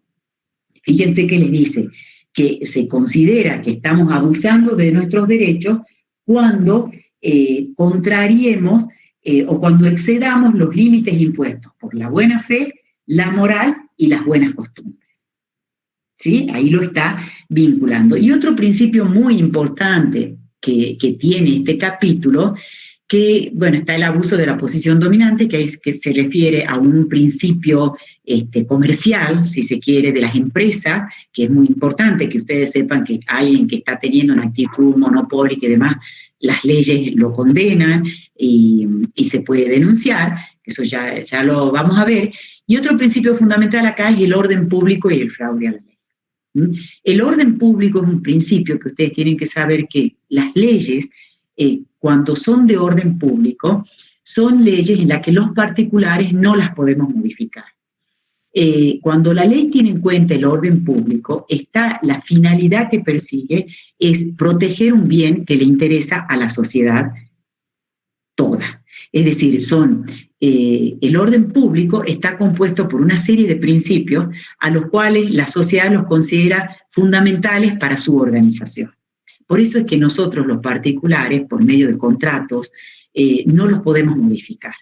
fíjense que les dice que se considera que estamos abusando de nuestros derechos cuando contrariemos o cuando excedamos los límites impuestos por la buena fe, la moral y las buenas costumbres. ¿Sí? Ahí lo está vinculando. Y otro principio muy importante que tiene este capítulo, que, bueno, está el abuso de la posición dominante, que se refiere a un principio comercial, si se quiere, de las empresas, que es muy importante que ustedes sepan que alguien que está teniendo una actitud monopólica y demás, las leyes lo condenan y se puede denunciar, eso ya lo vamos a ver. Y otro principio fundamental acá es el orden público y el fraude a la ley. El orden público es un principio que ustedes tienen que saber que las leyes, cuando son de orden público, son leyes en las que los particulares no las podemos modificar. Cuando la ley tiene en cuenta el orden público, la finalidad que persigue es proteger un bien que le interesa a la sociedad toda. Es decir, el orden público está compuesto por una serie de principios a los cuales la sociedad los considera fundamentales para su organización. Por eso es que nosotros los particulares, por medio de contratos, no los podemos modificar.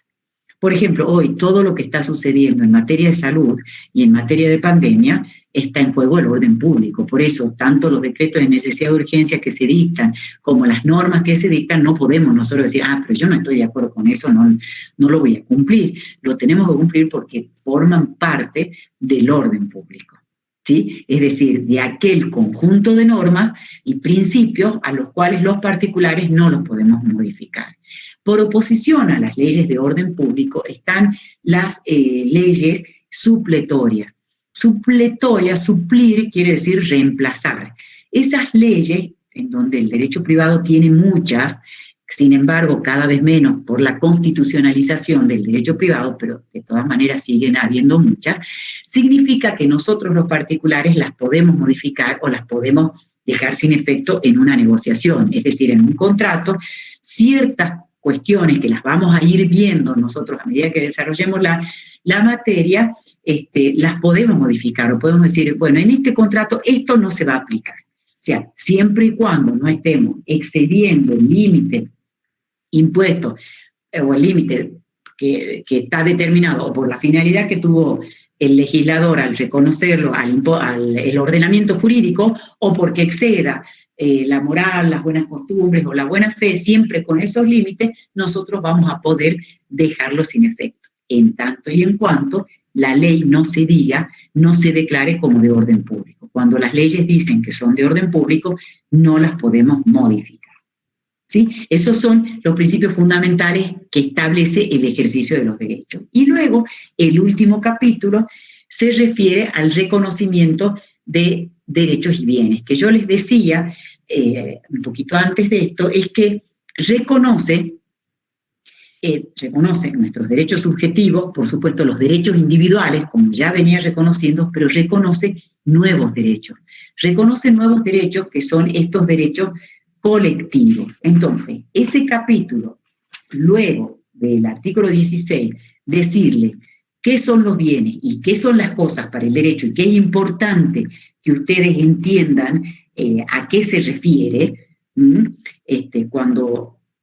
Por ejemplo, hoy todo lo que está sucediendo en materia de salud y en materia de pandemia está en juego el orden público. Por eso, tanto los decretos de necesidad de urgencia que se dictan como las normas que se dictan, no podemos nosotros decir, pero yo no estoy de acuerdo con eso, no lo voy a cumplir. Lo tenemos que cumplir porque forman parte del orden público. ¿Sí? Es decir, de aquel conjunto de normas y principios a los cuales los particulares no los podemos modificar. Por oposición a las leyes de orden público están las leyes supletorias. Suplir quiere decir reemplazar. Esas leyes, en donde el derecho privado tiene muchas, sin embargo, cada vez menos por la constitucionalización del derecho privado, pero de todas maneras siguen habiendo muchas, significa que nosotros los particulares las podemos modificar o las podemos dejar sin efecto en una negociación, es decir, en un contrato, ciertas cuestiones que las vamos a ir viendo nosotros a medida que desarrollemos la materia, las podemos modificar o podemos decir, bueno, en este contrato esto no se va a aplicar. O sea, siempre y cuando no estemos excediendo el límite impuesto o el límite que está determinado o por la finalidad que tuvo el legislador al reconocerlo, el ordenamiento jurídico, o porque exceda la moral, las buenas costumbres o la buena fe, siempre con esos límites, nosotros vamos a poder dejarlo sin efecto, en tanto y en cuanto la ley no se declare como de orden público. Cuando las leyes dicen que son de orden público, no las podemos modificar. ¿Sí? Esos son los principios fundamentales que establece el ejercicio de los derechos. Y luego, el último capítulo se refiere al reconocimiento de derechos y bienes, que yo les decía un poquito antes de esto, es que reconoce nuestros derechos subjetivos, por supuesto los derechos individuales, como ya venía reconociendo, pero reconoce nuevos derechos. Reconoce nuevos derechos que son estos derechos colectivos. Entonces, ese capítulo, luego del artículo 16, decirle qué son los bienes y qué son las cosas para el derecho y qué es importante que ustedes entiendan a qué se refiere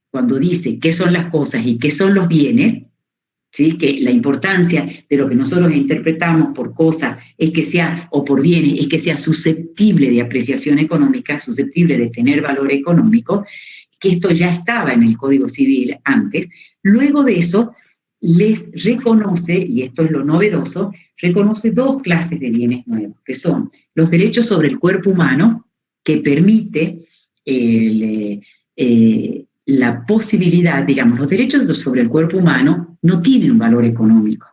cuando dice qué son las cosas y qué son los bienes, ¿sí? Que la importancia de lo que nosotros interpretamos por cosas es que sea, o por bienes, es que sea susceptible de apreciación económica, susceptible de tener valor económico, que esto ya estaba en el Código Civil antes. Luego de eso, les reconoce, y esto es lo novedoso, reconoce dos clases de bienes nuevos, que son los derechos sobre el cuerpo humano, que permite la posibilidad, digamos, los derechos sobre el cuerpo humano no tienen un valor económico,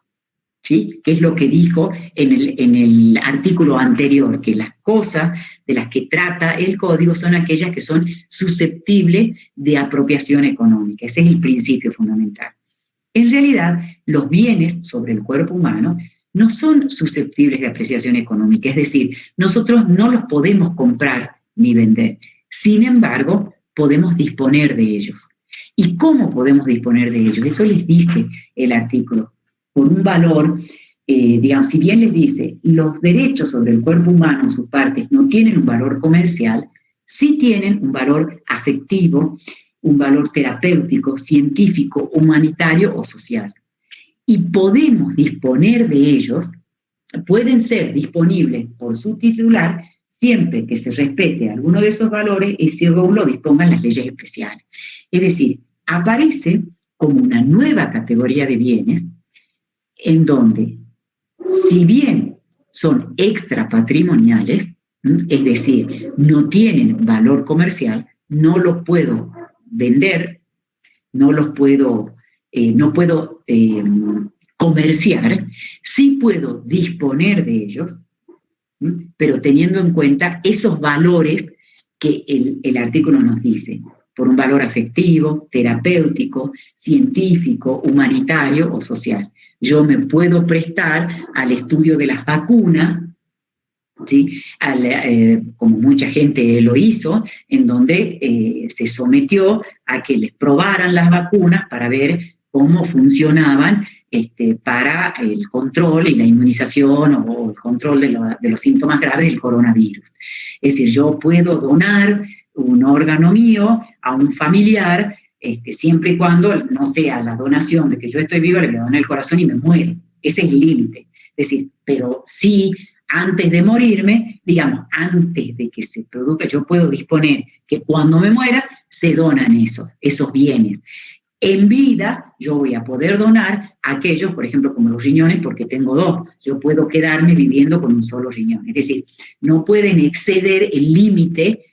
¿sí? Que es lo que dijo en el artículo anterior, que las cosas de las que trata el código son aquellas que son susceptibles de apropiación económica. Ese es el principio fundamental. En realidad, los bienes sobre el cuerpo humano no son susceptibles de apreciación económica, es decir, nosotros no los podemos comprar ni vender. Sin embargo, podemos disponer de ellos. ¿Y cómo podemos disponer de ellos? Eso les dice el artículo. Por un valor, digamos, si bien les dice, los derechos sobre el cuerpo humano en sus partes no tienen un valor comercial, sí tienen un valor afectivo, un valor terapéutico, científico, humanitario o social. Y podemos disponer de ellos, pueden ser disponibles por su titular, siempre que se respete alguno de esos valores y según lo dispongan las leyes especiales. Es decir, aparece como una nueva categoría de bienes en donde, si bien son extrapatrimoniales, es decir, no tienen valor comercial, no los puedo vender, no puedo comerciar, sí puedo disponer de ellos, pero teniendo en cuenta esos valores que el artículo nos dice, por un valor afectivo, terapéutico, científico, humanitario o social. Yo me puedo prestar al estudio de las vacunas, ¿sí? Como mucha gente lo hizo, en donde se sometió a que les probaran las vacunas para ver cómo funcionaban para el control y la inmunización o el control de los síntomas graves del coronavirus. Es decir, yo puedo donar un órgano mío a un familiar, siempre y cuando no sea la donación de que yo estoy viva, le voy a donar el corazón y me muero. Ese es el límite. Es decir, pero sí, antes de morirme, digamos, antes de que se produzca, yo puedo disponer que cuando me muera se donan esos bienes. En vida, yo voy a poder donar a aquellos, por ejemplo, como los riñones, porque tengo dos. Yo puedo quedarme viviendo con un solo riñón. Es decir, no pueden exceder el límite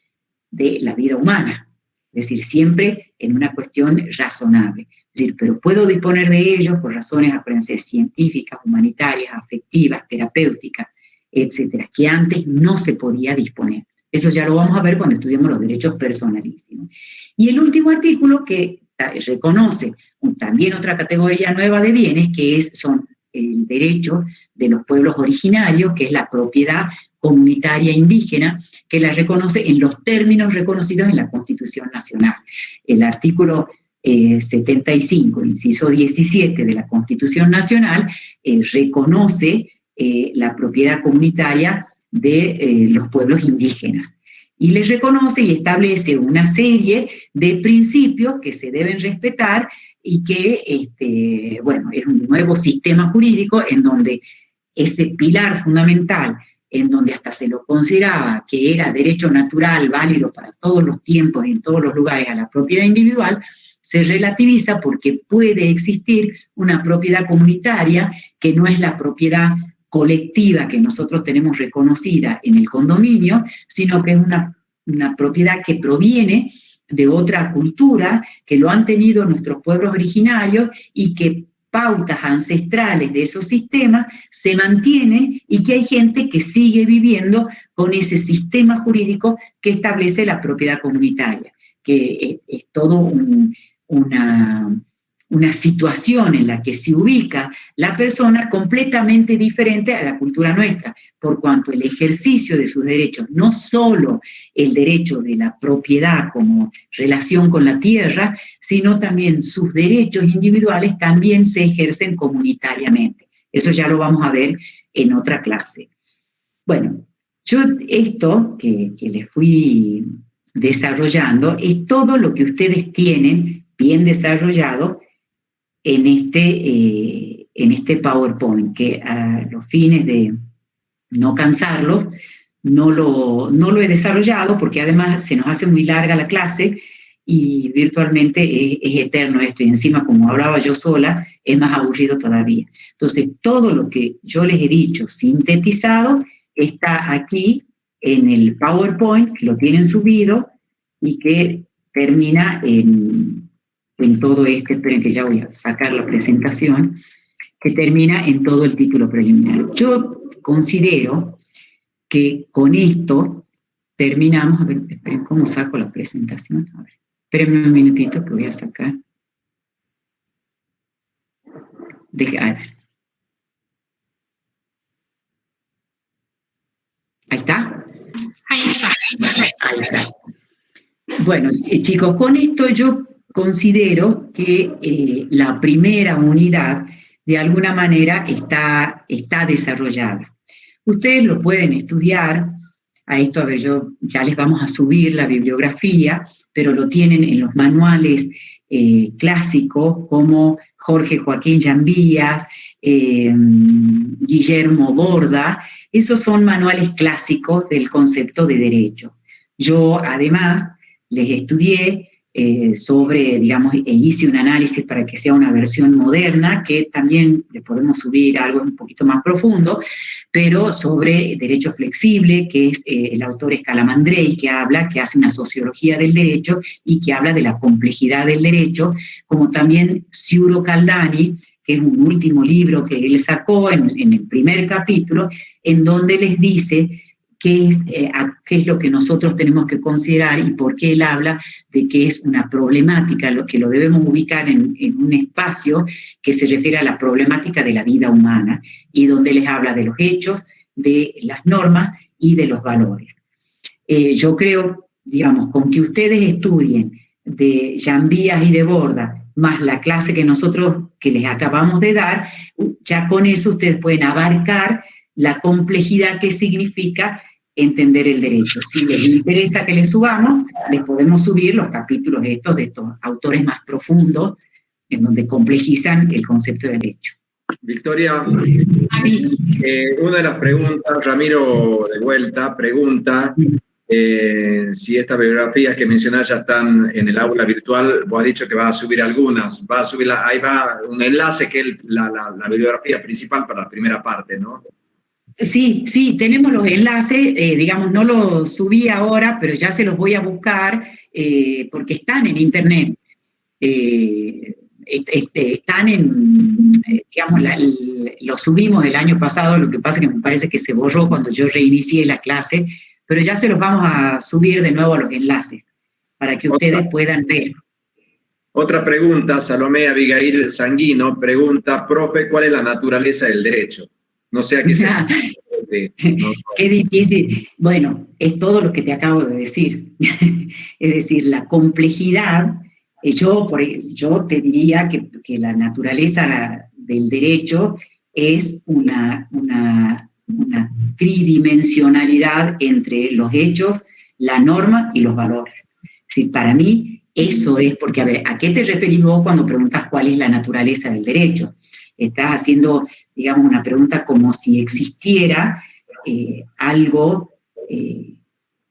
de la vida humana. Es decir, siempre en una cuestión razonable. Es decir, pero puedo disponer de ellos por razones, acuérdense, científicas, humanitarias, afectivas, terapéuticas, etcétera, que antes no se podía disponer. Eso ya lo vamos a ver cuando estudiemos los derechos personalísimos. Y el último artículo que reconoce también otra categoría nueva de bienes, que son el derecho de los pueblos originarios, que es la propiedad comunitaria indígena, que la reconoce en los términos reconocidos en la Constitución Nacional. El artículo 75, inciso 17 de la Constitución Nacional, reconoce la propiedad comunitaria de los pueblos indígenas. y les reconoce y establece una serie de principios que se deben respetar y que, bueno, es un nuevo sistema jurídico en donde ese pilar fundamental, en donde hasta se lo consideraba que era derecho natural válido para todos los tiempos y en todos los lugares a la propiedad individual, se relativiza porque puede existir una propiedad comunitaria que no es la propiedad colectiva que nosotros tenemos reconocida en el condominio, sino que es una propiedad que proviene de otra cultura, que lo han tenido nuestros pueblos originarios y que pautas ancestrales de esos sistemas se mantienen y que hay gente que sigue viviendo con ese sistema jurídico que establece la propiedad comunitaria, que es todo una situación en la que se ubica la persona completamente diferente a la cultura nuestra, por cuanto el ejercicio de sus derechos, no solo el derecho de la propiedad como relación con la tierra, sino también sus derechos individuales también se ejercen comunitariamente. Eso ya lo vamos a ver en otra clase. Bueno, yo esto que les fui desarrollando es todo lo que ustedes tienen bien desarrollado en este PowerPoint, que a los fines de no cansarlos, no lo he desarrollado porque además se nos hace muy larga la clase y virtualmente es eterno esto, y encima como hablaba yo sola, es más aburrido todavía. Entonces, todo lo que yo les he dicho sintetizado está aquí en el PowerPoint, que lo tienen subido y que termina en todo esto. Esperen que ya voy a sacar la presentación, que termina en todo el título preliminar. Yo considero que con esto terminamos. A ver, esperen, ¿cómo saco la presentación? A ver, espérenme un minutito que voy a sacar. A ver. ¿Ahí está? Ahí está. Ahí está. Bueno, chicos, con esto yo considero que la primera unidad de alguna manera está desarrollada. Ustedes lo pueden estudiar. A esto, a ver, yo ya les vamos a subir la bibliografía, pero lo tienen en los manuales clásicos como Jorge Joaquín Llambías, Guillermo Borda. Esos son manuales clásicos del concepto de derecho. Yo, además, les estudié sobre, digamos, e hice un análisis para que sea una versión moderna, que también le podemos subir algo un poquito más profundo, pero sobre derecho flexible, que es el autor es Calamandrei, que hace una sociología del derecho y que habla de la complejidad del derecho, como también Ciuro Caldani, que es un último libro que él sacó en el primer capítulo, en donde les dice qué es lo que nosotros tenemos que considerar y por qué él habla de que es una problemática, lo que lo debemos ubicar en un espacio que se refiere a la problemática de la vida humana y donde les habla de los hechos, de las normas y de los valores. Yo creo, digamos, con que ustedes estudien de Llambías y de Borda, más la clase que les acabamos de dar, ya con eso ustedes pueden abarcar la complejidad que significa entender el derecho. Si les interesa que les subamos, les podemos subir los capítulos de estos autores más profundos, en donde complejizan el concepto de derecho. Victoria, sí. Una de las preguntas, Ramiro de vuelta, pregunta si estas bibliografías que mencionás ya están en el aula virtual. Vos has dicho que vas a subir algunas, ahí va un enlace que es la bibliografía principal para la primera parte, ¿no? Sí, tenemos los enlaces, digamos, no los subí ahora, pero ya se los voy a buscar porque están en internet. Están digamos, los subimos el año pasado, lo que pasa es que me parece que se borró cuando yo reinicié la clase, pero ya se los vamos a subir de nuevo a los enlaces, para que ustedes puedan ver. Otra pregunta, Salomé Abigail Sanguino pregunta, profe, ¿cuál es la naturaleza del derecho? No sé a qué se no. Qué difícil. Bueno, es todo lo que te acabo de decir. Es decir, la complejidad, yo te diría que la naturaleza del derecho es una tridimensionalidad entre los hechos, la norma y los valores. Sí, para mí eso es, porque a ver, ¿a qué te referís vos cuando preguntas cuál es la naturaleza del derecho? Estás haciendo, digamos, una pregunta como si existiera algo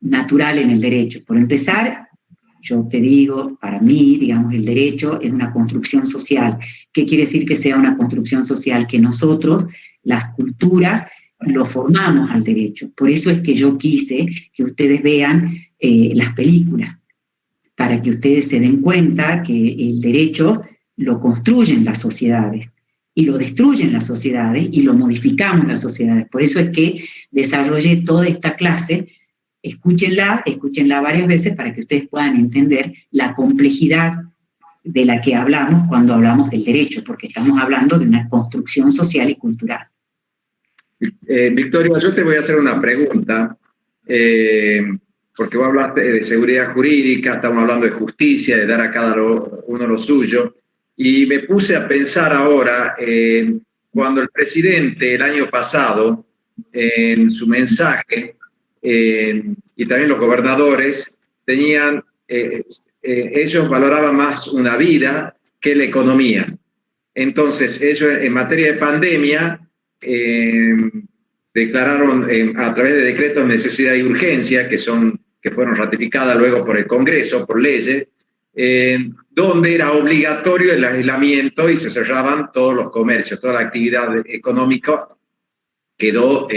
natural en el derecho. Por empezar, yo te digo, para mí, digamos, el derecho es una construcción social. ¿Qué quiere decir que sea una construcción social? Que nosotros, las culturas, lo formamos al derecho. Por eso es que yo quise que ustedes vean las películas, para que ustedes se den cuenta que el derecho lo construyen las sociedades, y lo destruyen las sociedades, y lo modificamos las sociedades. Por eso es que desarrollé toda esta clase. Escúchenla varias veces para que ustedes puedan entender la complejidad de la que hablamos cuando hablamos del derecho, porque estamos hablando de una construcción social y cultural. Victoria, yo te voy a hacer una pregunta, porque vos hablaste de seguridad jurídica, estamos hablando de justicia, de dar a cada uno lo suyo, y me puse a pensar ahora, cuando el presidente el año pasado, en su mensaje, y también los gobernadores tenían, ellos valoraban más una vida que la economía. Entonces, ellos en materia de pandemia declararon a través de decretos de necesidad y urgencia, que fueron ratificadas luego por el Congreso, por leyes, donde era obligatorio el aislamiento y se cerraban todos los comercios, toda la actividad económica quedó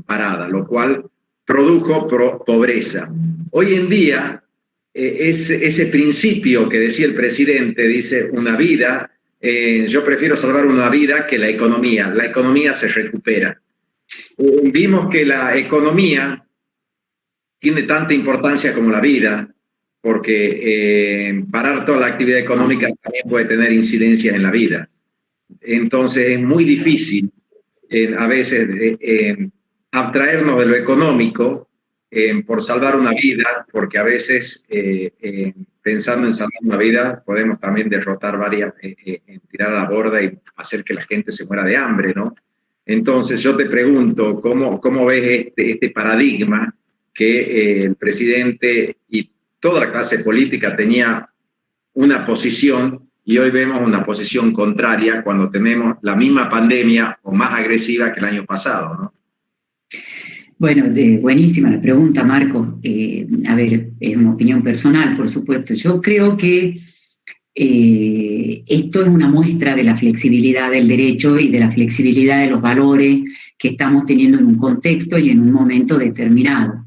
parada, lo cual produjo pobreza. Hoy en día, ese principio que decía el presidente, dice una vida, yo prefiero salvar una vida que la economía se recupera. Vimos que la economía tiene tanta importancia como la vida, porque parar toda la actividad económica también puede tener incidencias en la vida. Entonces es muy difícil a veces abstraernos de lo económico por salvar una vida, porque a veces pensando en salvar una vida podemos también derrotar varias, tirar a la borda y hacer que la gente se muera de hambre, ¿no? Entonces yo te pregunto, ¿cómo ves este paradigma que el presidente y toda la clase política tenía una posición y hoy vemos una posición contraria cuando tenemos la misma pandemia o más agresiva que el año pasado, ¿no? Bueno, buenísima la pregunta, Marco. A ver, es una opinión personal, por supuesto. Yo creo que esto es una muestra de la flexibilidad del derecho y de la flexibilidad de los valores que estamos teniendo en un contexto y en un momento determinado.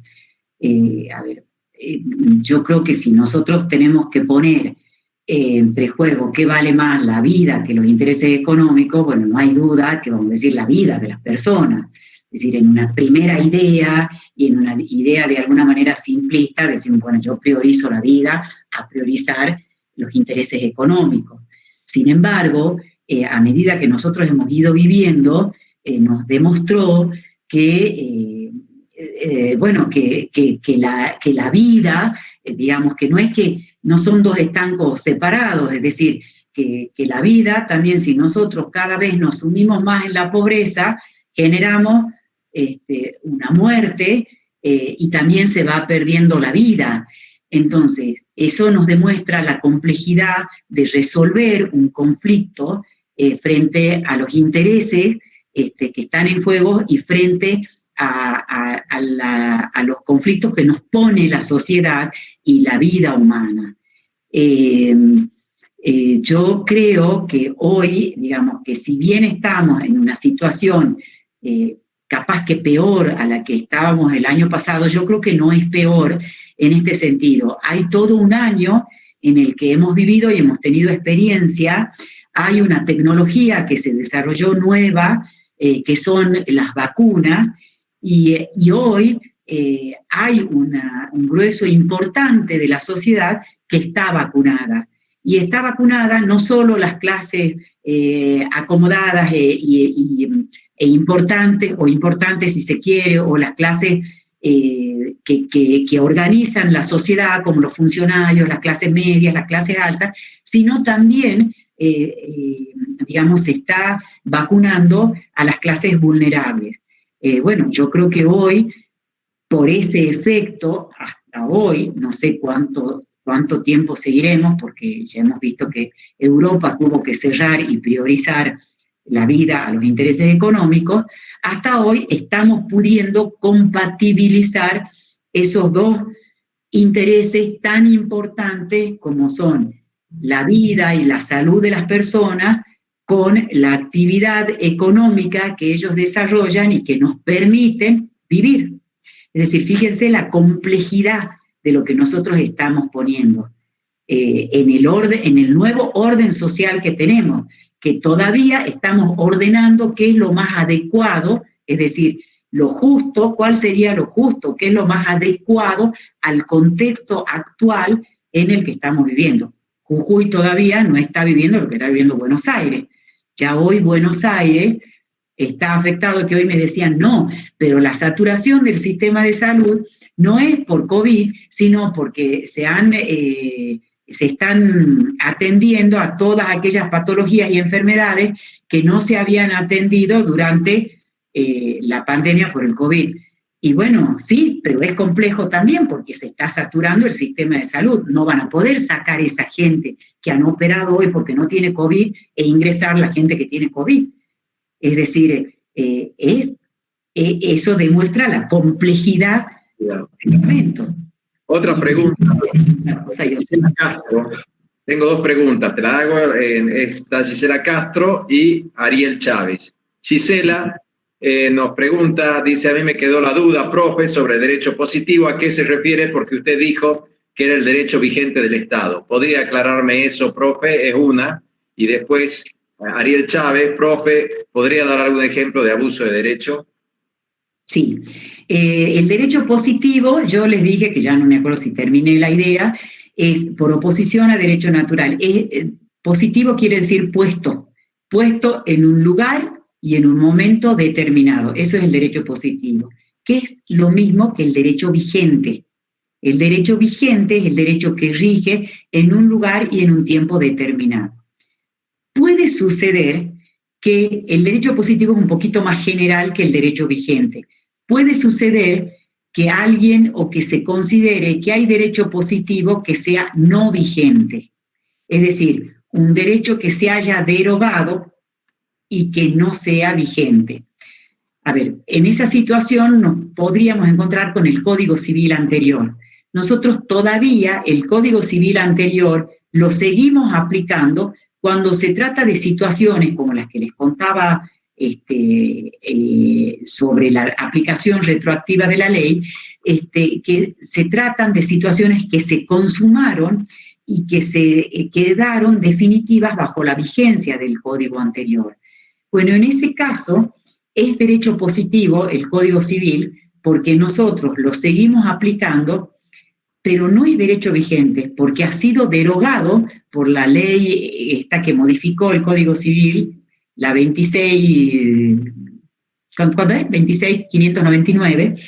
Yo creo que si nosotros tenemos que poner entre juego qué vale más la vida que los intereses económicos, bueno, no hay duda que vamos a decir la vida de las personas. Es decir, en una primera idea y en una idea de alguna manera simplista, decimos, bueno, yo priorizo la vida a priorizar los intereses económicos. Sin embargo, a medida que nosotros hemos ido viviendo, nos demostró que la vida, digamos, que no son dos estancos separados, es decir, que la vida también, si nosotros cada vez nos sumimos más en la pobreza, generamos una muerte y también se va perdiendo la vida. Entonces, eso nos demuestra la complejidad de resolver un conflicto frente a los intereses que están en juego y frente a los conflictos que nos pone la sociedad y la vida humana. Yo creo que hoy, digamos, que si bien estamos en una situación capaz que peor a la que estábamos el año pasado, yo creo que no es peor en este sentido. Hay todo un año en el que hemos vivido y hemos tenido experiencia, hay una tecnología que se desarrolló nueva, que son las vacunas, y hoy hay un grueso importante de la sociedad que está vacunada. Y está vacunada no solo las clases acomodadas e importantes, o importantes si se quiere, o las clases que organizan la sociedad, como los funcionarios, las clases medias, las clases altas, sino también, digamos, se está vacunando a las clases vulnerables. Bueno, yo creo que hoy, por ese efecto, hasta hoy, no sé cuánto tiempo seguiremos, porque ya hemos visto que Europa tuvo que cerrar y priorizar la vida a los intereses económicos, hasta hoy estamos pudiendo compatibilizar esos dos intereses tan importantes como son la vida y la salud de las personas con la actividad económica que ellos desarrollan y que nos permiten vivir. Es decir, fíjense la complejidad de lo que nosotros estamos poniendo en el nuevo orden social que tenemos, que todavía estamos ordenando qué es lo más adecuado, es decir, lo justo, cuál sería lo justo, qué es lo más adecuado al contexto actual en el que estamos viviendo. Jujuy todavía no está viviendo lo que está viviendo Buenos Aires. Ya hoy Buenos Aires está afectado, que hoy me decían, no, pero la saturación del sistema de salud no es por COVID, sino porque se están atendiendo a todas aquellas patologías y enfermedades que no se habían atendido durante la pandemia por el COVID. Y bueno, sí, pero es complejo también porque se está saturando el sistema de salud. No van a poder sacar esa gente que han operado hoy porque no tiene COVID e ingresar la gente que tiene COVID. Es decir, eso demuestra la complejidad del momento. Otra pregunta. Gisela Castro. Tengo dos preguntas. Te la hago. Está Gisela Castro y Ariel Chávez. Gisela nos pregunta, dice, a mí me quedó la duda, profe, sobre derecho positivo. ¿A qué se refiere? Porque usted dijo que era el derecho vigente del Estado. ¿Podría aclararme eso, profe? Es una. Y después, Ariel Chávez, profe, ¿podría dar algún ejemplo de abuso de derecho? Sí. El derecho positivo, yo les dije, que ya no me acuerdo si terminé la idea, es por oposición a derecho natural. Positivo quiere decir puesto en un lugar y en un momento determinado. Eso es el derecho positivo, que es lo mismo que el derecho vigente. El derecho vigente es el derecho que rige en un lugar y en un tiempo determinado. Puede suceder que el derecho positivo es un poquito más general que el derecho vigente. Puede suceder que alguien o que se considere que hay derecho positivo que sea no vigente. Es decir, un derecho que se haya derogado y que no sea vigente. A ver, en esa situación nos podríamos encontrar con el Código Civil anterior. Nosotros todavía el Código Civil anterior lo seguimos aplicando cuando se trata de situaciones como las que les contaba sobre la aplicación retroactiva de la ley, que se tratan de situaciones que se consumaron y que se quedaron definitivas bajo la vigencia del Código anterior. Bueno, en ese caso es derecho positivo el Código Civil porque nosotros lo seguimos aplicando, pero no es derecho vigente porque ha sido derogado por la ley esta que modificó el Código Civil, la 26.599,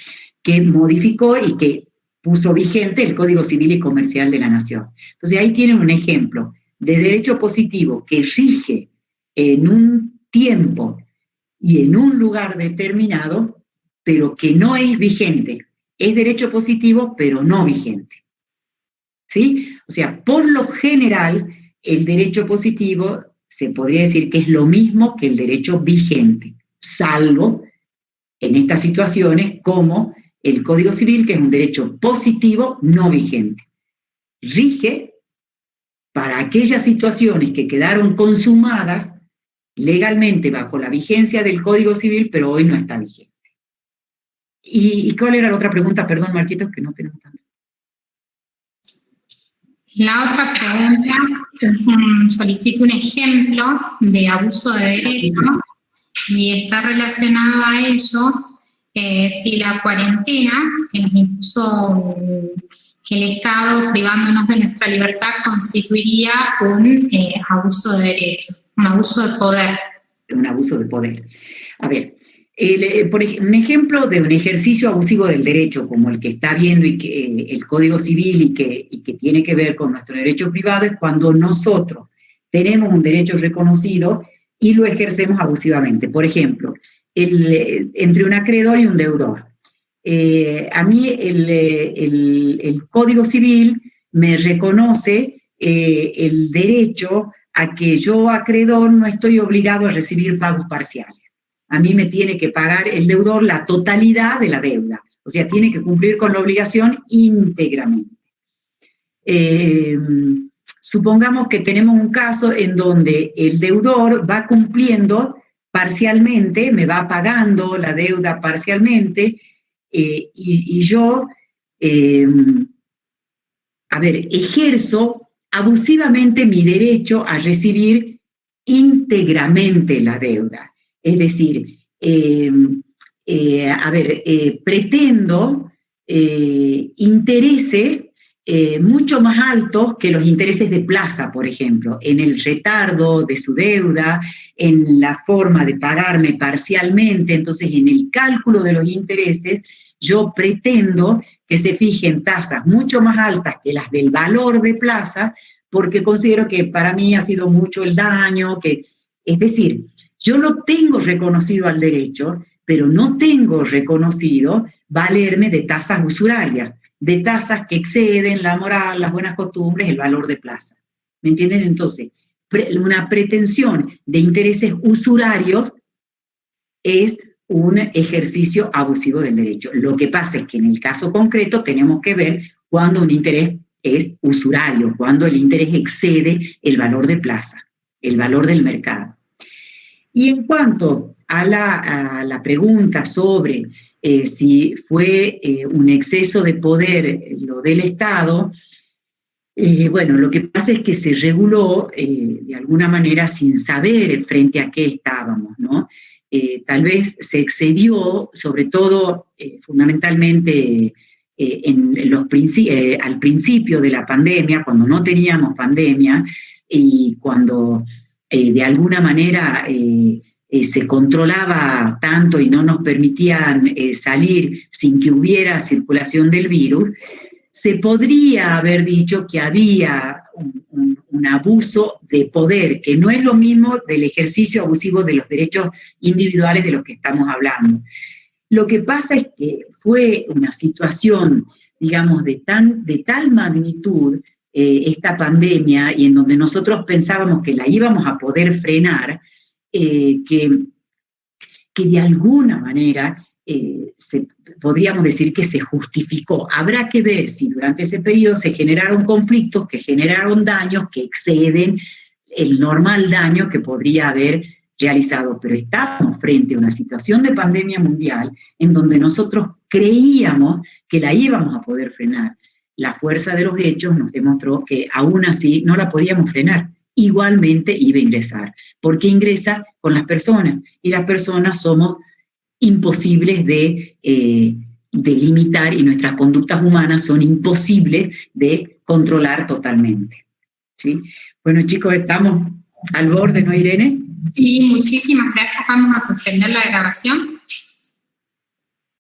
que modificó y que puso vigente el Código Civil y Comercial de la Nación. Entonces ahí tienen un ejemplo de derecho positivo que rige en un tiempo y en un lugar determinado, pero que no es vigente. Es derecho positivo, pero no vigente. ¿Sí? O sea, por lo general, el derecho positivo se podría decir que es lo mismo que el derecho vigente, salvo en estas situaciones como el Código Civil, que es un derecho positivo no vigente. Rige para aquellas situaciones que quedaron consumadas legalmente bajo la vigencia del Código Civil, pero hoy no está vigente. ¿Y cuál era la otra pregunta? Perdón, Marquitos, que no tenemos tanto. La otra pregunta, solicito un ejemplo de abuso de derecho y está relacionado a ello si la cuarentena que nos impuso el Estado privándonos de nuestra libertad constituiría un abuso de derecho, un abuso de poder. Un abuso de poder. A ver, un ejemplo de un ejercicio abusivo del derecho, como el que está viendo y que, el Código Civil y que tiene que ver con nuestro derecho privado, es cuando nosotros tenemos un derecho reconocido y lo ejercemos abusivamente. Por ejemplo, entre un acreedor y un deudor. A mí el Código Civil me reconoce el derecho a que yo, acreedor, no estoy obligado a recibir pagos parciales. A mí me tiene que pagar el deudor la totalidad de la deuda, o sea, tiene que cumplir con la obligación íntegramente. Supongamos que tenemos un caso en donde el deudor va cumpliendo parcialmente, me va pagando la deuda parcialmente, y yo, ejerzo abusivamente mi derecho a recibir íntegramente la deuda. Es decir, pretendo intereses mucho más altos que los intereses de plaza, por ejemplo, en el retardo de su deuda, en la forma de pagarme parcialmente. Entonces, en el cálculo de los intereses, yo pretendo que se fijen tasas mucho más altas que las del valor de plaza, porque considero que para mí ha sido mucho el daño, es decir, yo lo tengo reconocido al derecho, pero no tengo reconocido valerme de tasas usurarias, de tasas que exceden la moral, las buenas costumbres, el valor de plaza. ¿Me entienden? Entonces, una pretensión de intereses usurarios es un ejercicio abusivo del derecho. Lo que pasa es que en el caso concreto tenemos que ver cuando un interés es usurario, cuando el interés excede el valor de plaza, el valor del mercado. Y en cuanto a la pregunta sobre si fue un exceso de poder lo del Estado, bueno, lo que pasa es que se reguló de alguna manera sin saber frente a qué estábamos, ¿no? Tal vez se excedió, sobre todo, fundamentalmente, al principio de la pandemia, cuando no teníamos pandemia y cuando de alguna manera se controlaba tanto y no nos permitían salir sin que hubiera circulación del virus, se podría haber dicho que había un abuso de poder, que no es lo mismo del ejercicio abusivo de los derechos individuales de los que estamos hablando. Lo que pasa es que fue una situación, digamos, de tal magnitud esta pandemia, y en donde nosotros pensábamos que la íbamos a poder frenar, que de alguna manera podríamos decir que se justificó. Habrá que ver si durante ese periodo se generaron conflictos que generaron daños que exceden el normal daño que podría haber realizado, pero estábamos frente a una situación de pandemia mundial en donde nosotros creíamos que la íbamos a poder frenar. La fuerza de los hechos nos demostró que aún así no la podíamos frenar. Igualmente iba a ingresar, porque ingresa con las personas, y las personas somos imposibles de limitar, y nuestras conductas humanas son imposibles de controlar totalmente. ¿Sí? Bueno, chicos, estamos al borde, ¿no, Irene? Sí, muchísimas gracias. Vamos a suspender la grabación.